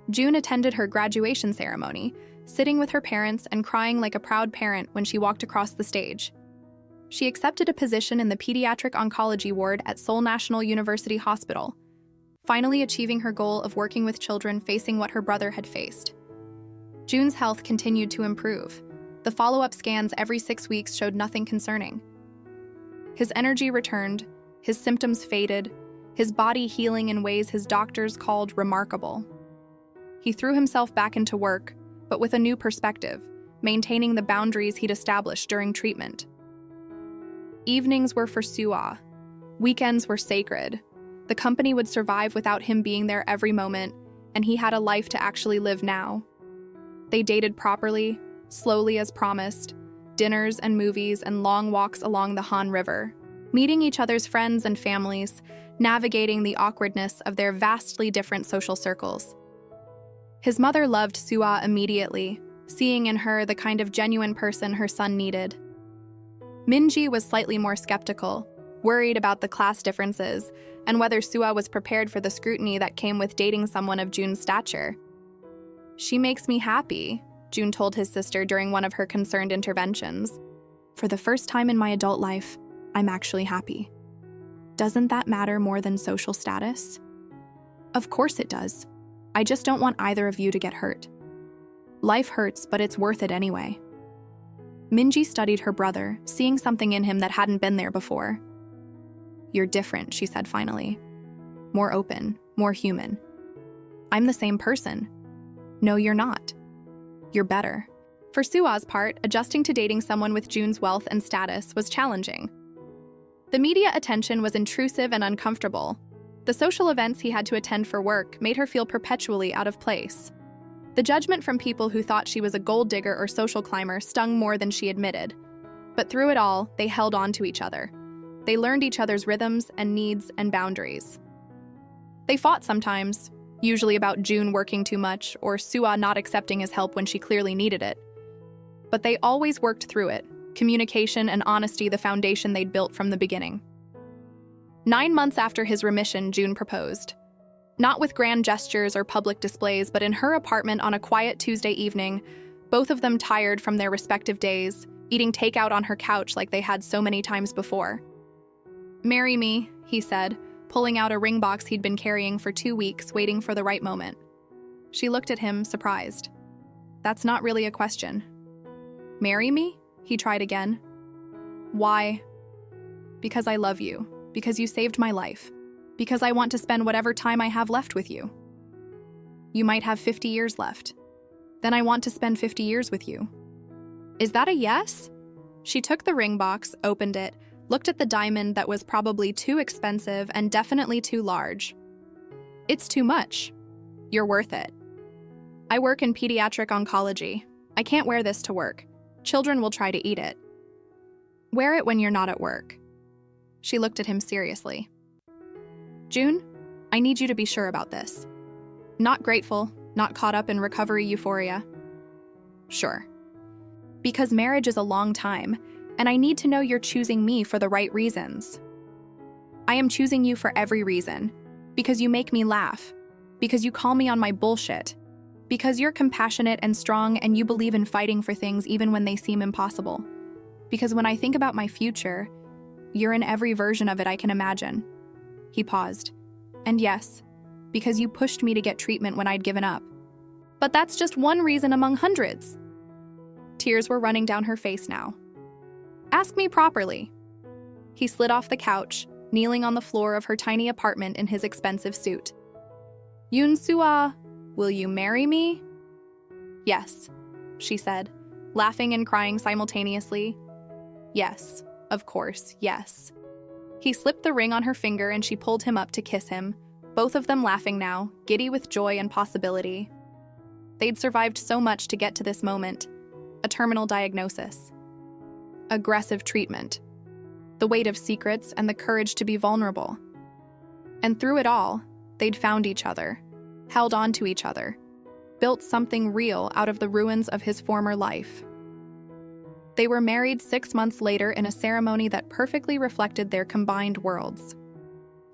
June attended her graduation ceremony, sitting with her parents and crying like a proud parent when she walked across the stage. She accepted a position in the pediatric oncology ward at Seoul National University Hospital, finally achieving her goal of working with children facing what her brother had faced. June's health continued to improve. The follow-up scans every 6 weeks showed nothing concerning. His energy returned, his symptoms faded, his body healing in ways his doctors called remarkable. He threw himself back into work, but with a new perspective, maintaining the boundaries he'd established during treatment. Evenings were for Sua. Weekends were sacred. The company would survive without him being there every moment, and he had a life to actually live now. They dated properly, slowly as promised, dinners and movies and long walks along the Han River, meeting each other's friends and families, navigating the awkwardness of their vastly different social circles. His mother loved Sua immediately, seeing in her the kind of genuine person her son needed. Minji was slightly more skeptical, worried about the class differences and whether Sua was prepared for the scrutiny that came with dating someone of June's stature. "She makes me happy," June told his sister during one of her concerned interventions. "For the first time in my adult life, I'm actually happy. Doesn't that matter more than social status?" "Of course it does. I just don't want either of you to get hurt. Life hurts, but it's worth it anyway." Minji studied her brother, seeing something in him that hadn't been there before. "You're different," she said finally. "More open, more human." "I'm the same person." "No, you're not. You're better." For Sua's part, adjusting to dating someone with June's wealth and status was challenging. The media attention was intrusive and uncomfortable. The social events he had to attend for work made her feel perpetually out of place. The judgment from people who thought she was a gold digger or social climber stung more than she admitted. But through it all, they held on to each other. They learned each other's rhythms and needs and boundaries. They fought sometimes, usually about June working too much or Sua not accepting his help when she clearly needed it. But they always worked through it, communication and honesty the foundation they'd built from the beginning. 9 months after his remission, June proposed. Not with grand gestures or public displays, but in her apartment on a quiet Tuesday evening, both of them tired from their respective days, eating takeout on her couch like they had so many times before. "Marry me," he said, pulling out a ring box he'd been carrying for 2 weeks, waiting for the right moment. She looked at him, surprised. "That's not really a question." "Marry me?" he tried again. "Why?" "Because I love you. Because you saved my life. Because I want to spend whatever time I have left with you." "You might have 50 years left. Then I want to spend 50 years with you." "Is that a yes?" She took the ring box, opened it, looked at the diamond that was probably too expensive and definitely too large. "It's too much. You're worth it. I work in pediatric oncology. I can't wear this to work. Children will try to eat it." "Wear it when you're not at work." She looked at him seriously. "June, I need you to be sure about this. Not grateful, not caught up in recovery euphoria." "Sure." "Because marriage is a long time, and I need to know you're choosing me for the right reasons." "I am choosing you for every reason. Because you make me laugh. Because you call me on my bullshit. Because you're compassionate and strong and you believe in fighting for things even when they seem impossible. Because when I think about my future, you're in every version of it I can imagine." He paused. "And yes, because you pushed me to get treatment when I'd given up. But that's just one reason among hundreds." Tears were running down her face now. "Ask me properly." He slid off the couch, kneeling on the floor of her tiny apartment in his expensive suit. "Yoon Sua, will you marry me?" "Yes," she said, laughing and crying simultaneously. "Yes, of course, yes." He slipped the ring on her finger and she pulled him up to kiss him, both of them laughing now, giddy with joy and possibility. They'd survived so much to get to this moment. A terminal diagnosis. aggressive treatment, the weight of secrets and the courage to be vulnerable. And through it all, they'd found each other, held on to each other, built something real out of the ruins of his former life. They were married 6 months later in a ceremony that perfectly reflected their combined worlds.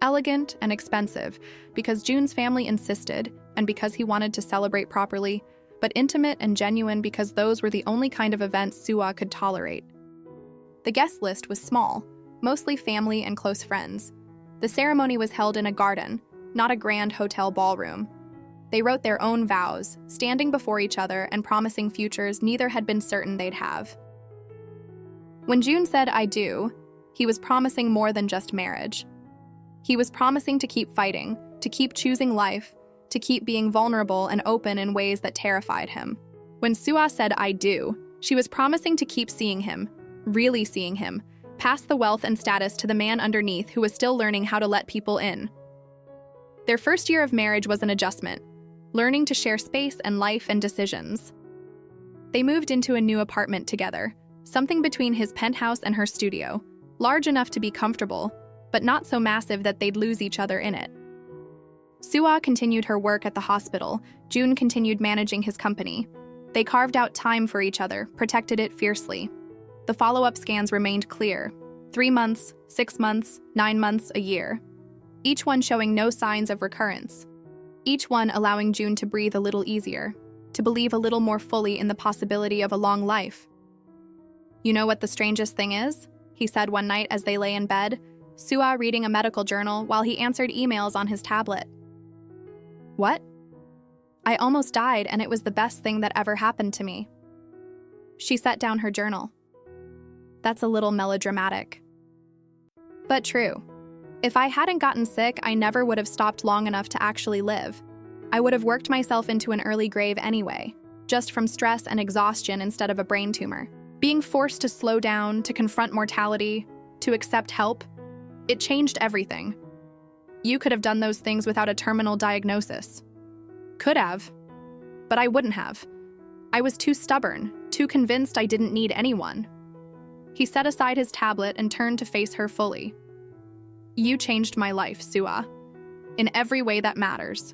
Elegant and expensive, because June's family insisted, and because he wanted to celebrate properly, but intimate and genuine because those were the only kind of events Suwa could tolerate. The guest list was small, mostly family and close friends. The ceremony was held in a garden, not a grand hotel ballroom. They wrote their own vows, standing before each other and promising futures neither had been certain they'd have. When June said, "I do," he was promising more than just marriage. He was promising to keep fighting, to keep choosing life, to keep being vulnerable and open in ways that terrified him. When Suwa said, "I do," she was promising to keep seeing him, really seeing him, past the wealth and status to the man underneath who was still learning how to let people in. Their first year of marriage was an adjustment, learning to share space and life and decisions. They moved into a new apartment together, something between his penthouse and her studio, large enough to be comfortable, but not so massive that they'd lose each other in it. Suwa continued her work at the hospital. June continued managing his company. They carved out time for each other, protected it fiercely. The follow-up scans remained clear. 3 months, 6 months, 9 months, a year. Each one showing no signs of recurrence. Each one allowing June to breathe a little easier, to believe a little more fully in the possibility of a long life. "You know what the strangest thing is?" he said one night as they lay in bed, Suwa reading a medical journal while he answered emails on his tablet. "What?" "I almost died, and it was the best thing that ever happened to me." She set down her journal. "That's a little melodramatic. But true. If I hadn't gotten sick, I never would have stopped long enough to actually live. I would have worked myself into an early grave anyway, just from stress and exhaustion instead of a brain tumor. Being forced to slow down, to confront mortality, to accept help, it changed everything. You could have done those things without a terminal diagnosis. Could have, but I wouldn't have. I was too stubborn, too convinced I didn't need anyone." He set aside his tablet and turned to face her fully. "You changed my life, Suwa, in every way that matters.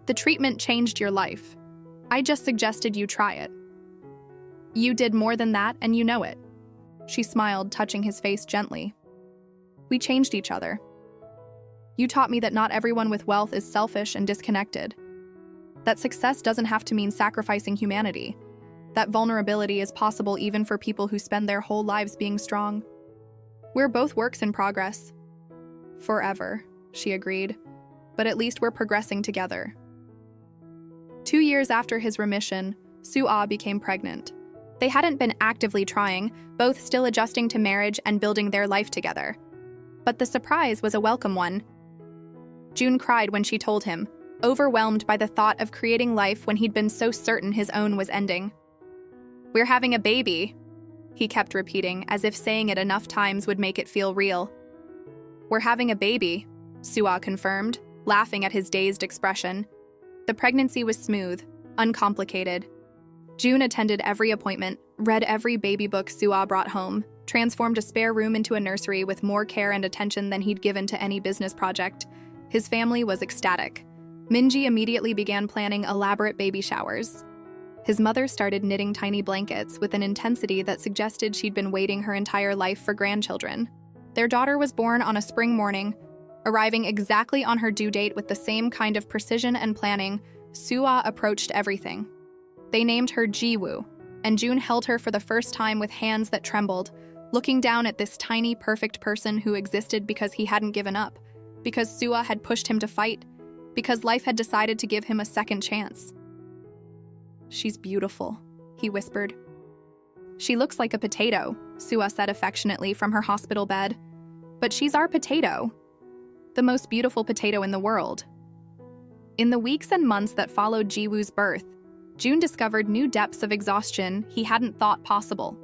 The treatment changed your life. I just suggested you try it. You did more than that, and you know it." She smiled, touching his face gently. "We changed each other. You taught me that not everyone with wealth is selfish and disconnected. That success doesn't have to mean sacrificing humanity. That vulnerability is possible even for people who spend their whole lives being strong. We're both works in progress." "Forever," she agreed. "But at least we're progressing together." 2 years after his remission, Suwa became pregnant. They hadn't been actively trying, both still adjusting to marriage and building their life together. But the surprise was a welcome one. June cried when she told him, overwhelmed by the thought of creating life when he'd been so certain his own was ending. "We're having a baby," he kept repeating, as if saying it enough times would make it feel real. "We're having a baby," Suwa confirmed, laughing at his dazed expression. The pregnancy was smooth, uncomplicated. June attended every appointment, read every baby book Suwa brought home, transformed a spare room into a nursery with more care and attention than he'd given to any business project. His family was ecstatic. Minji immediately began planning elaborate baby showers. His mother started knitting tiny blankets with an intensity that suggested she'd been waiting her entire life for grandchildren. Their daughter was born on a spring morning, arriving exactly on her due date with the same kind of precision and planning. Suwa approached everything. They named her Jiwoo, and June held her for the first time with hands that trembled, looking down at this tiny, perfect person who existed because he hadn't given up, because Suwa had pushed him to fight, because life had decided to give him a second chance. "She's beautiful," he whispered. "She looks like a potato," Suwa said affectionately from her hospital bed. "But she's our potato. The most beautiful potato in the world." In the weeks and months that followed Jiwoo's birth, June discovered new depths of exhaustion he hadn't thought possible.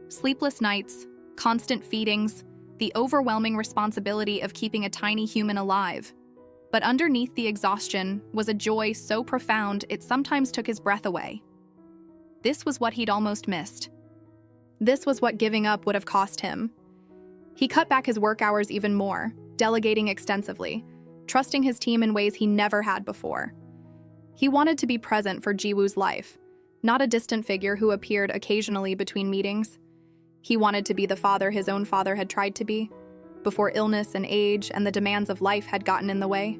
Sleepless nights, constant feedings, the overwhelming responsibility of keeping a tiny human alive. But underneath the exhaustion was a joy so profound it sometimes took his breath away. This was what he'd almost missed. This was what giving up would have cost him. He cut back his work hours even more, delegating extensively, trusting his team in ways he never had before. He wanted to be present for Jiwoo's life, not a distant figure who appeared occasionally between meetings. He wanted to be the father his own father had tried to be, before illness and age and the demands of life had gotten in the way.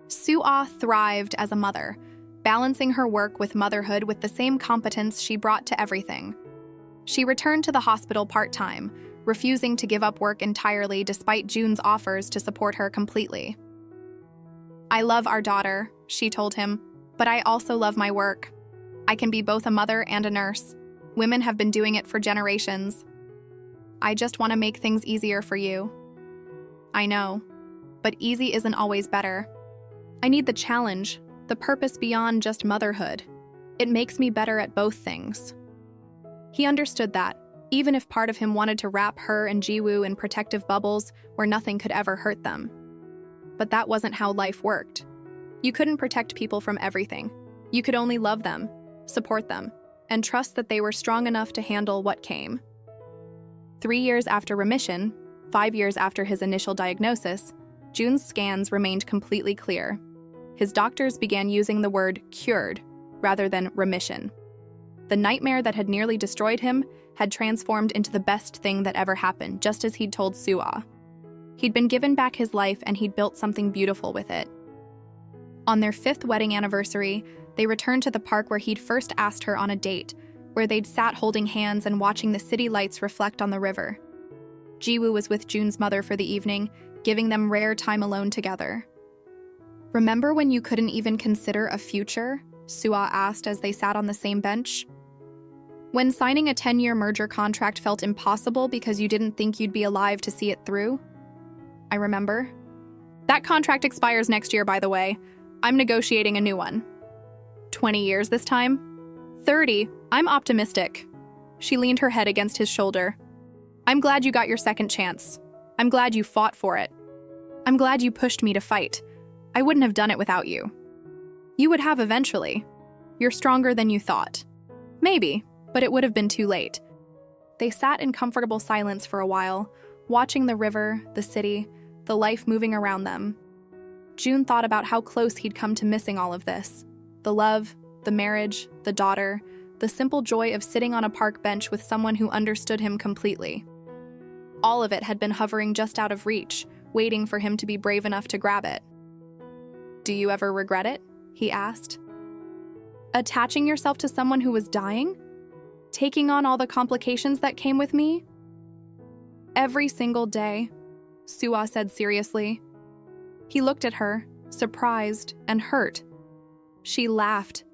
Soo-ah thrived as a mother, balancing her work with motherhood with the same competence she brought to everything. She returned to the hospital part-time, refusing to give up work entirely despite Jun's offers to support her completely. "I love our daughter," she told him, "but I also love my work. I can be both a mother and a nurse. Women have been doing it for generations. I just want to make things easier for you." "I know, but easy isn't always better. I need the challenge, the purpose beyond just motherhood. It makes me better at both things." He understood that, even if part of him wanted to wrap her and Jiwoo in protective bubbles where nothing could ever hurt them. But that wasn't how life worked. You couldn't protect people from everything. You could only love them, support them, and trust that they were strong enough to handle what came. 3 years after remission, 5 years after his initial diagnosis, Jun's scans remained completely clear. His doctors began using the word cured rather than remission. The nightmare that had nearly destroyed him had transformed into the best thing that ever happened, just as he'd told Soo-ah. He'd been given back his life and he'd built something beautiful with it. On their 5th wedding anniversary, they returned to the park where he'd first asked her on a date, where they'd sat holding hands and watching the city lights reflect on the river. Jiwoo was with Jun's mother for the evening, giving them rare time alone together. "Remember when you couldn't even consider a future?" Soo-ah asked as they sat on the same bench. "When signing a 10-year merger contract felt impossible because you didn't think you'd be alive to see it through?" "I remember." "That contract expires next year, by the way. I'm negotiating a new one." 20 years this time?" 30. I'm optimistic." She leaned her head against his shoulder. "I'm glad you got your second chance. I'm glad you fought for it. I'm glad you pushed me to fight. I wouldn't have done it without you." "You would have eventually. You're stronger than you thought." "Maybe, but it would have been too late." They sat in comfortable silence for a while, watching the river, the city, the life moving around them. Jun thought about how close he'd come to missing all of this. The love, the marriage, the daughter, the simple joy of sitting on a park bench with someone who understood him completely. All of it had been hovering just out of reach, waiting for him to be brave enough to grab it. "Do you ever regret it?" he asked. "Attaching yourself to someone who was dying? Taking on all the complications that came with me?" "Every single day," Soo-ah said seriously. He looked at her, surprised and hurt. She laughed.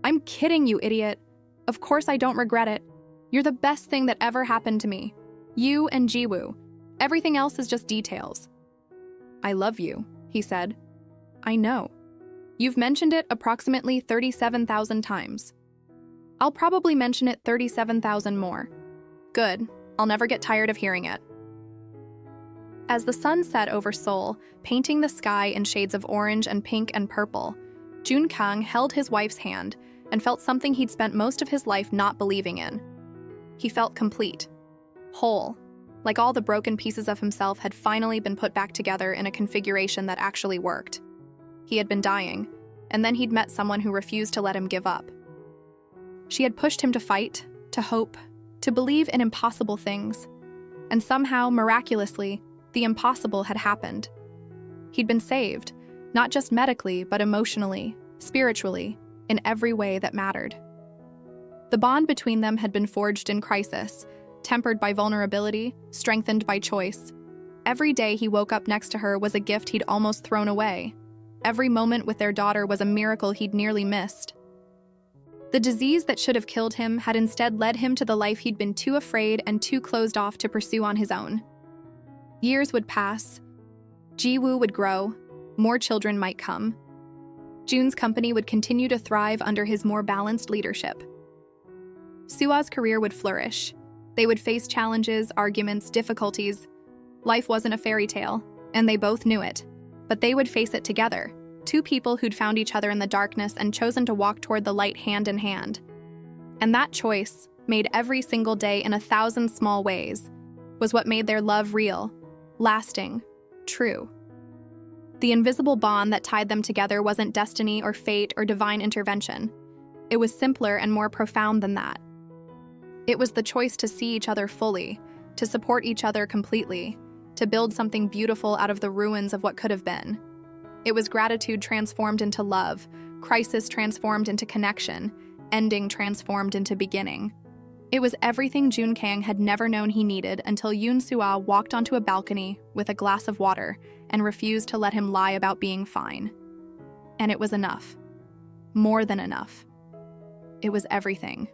"I'm kidding you, idiot. Of course I don't regret it. You're the best thing that ever happened to me. You and Jiwoo. Everything else is just details." "I love you," he said. "I know. You've mentioned it approximately 37,000 times. I'll probably mention it 37,000 more. Good. I'll never get tired of hearing it." As the sun set over Seoul, painting the sky in shades of orange and pink and purple, Jun Kang held his wife's hand and felt something he'd spent most of his life not believing in. He felt complete, whole, like all the broken pieces of himself had finally been put back together in a configuration that actually worked. He had been dying, and then he'd met someone who refused to let him give up. She had pushed him to fight, to hope, to believe in impossible things. And somehow, miraculously, the impossible had happened. He'd been saved, not just medically, but emotionally, spiritually, in every way that mattered. The bond between them had been forged in crisis, tempered by vulnerability, strengthened by choice. Every day he woke up next to her was a gift he'd almost thrown away. Every moment with their daughter was a miracle he'd nearly missed. The disease that should have killed him had instead led him to the life he'd been too afraid and too closed off to pursue on his own. Years would pass. Jiwoo would grow. More children might come. Jun's company would continue to thrive under his more balanced leadership. Soo-ah's career would flourish. They would face challenges, arguments, difficulties. Life wasn't a fairy tale, and they both knew it. But they would face it together, two people who'd found each other in the darkness and chosen to walk toward the light hand in hand. And that choice, made every single day in 1,000 small ways, was what made their love real, lasting, true. The invisible bond that tied them together wasn't destiny or fate or divine intervention. It was simpler and more profound than that. It was the choice to see each other fully, to support each other completely, to build something beautiful out of the ruins of what could have been. It was gratitude transformed into love, crisis transformed into connection, ending transformed into beginning. It was everything Jun Kang had never known he needed until Yoon Soo-ah walked onto a balcony with a glass of water and refused to let him lie about being fine. And it was enough. More than enough. It was everything.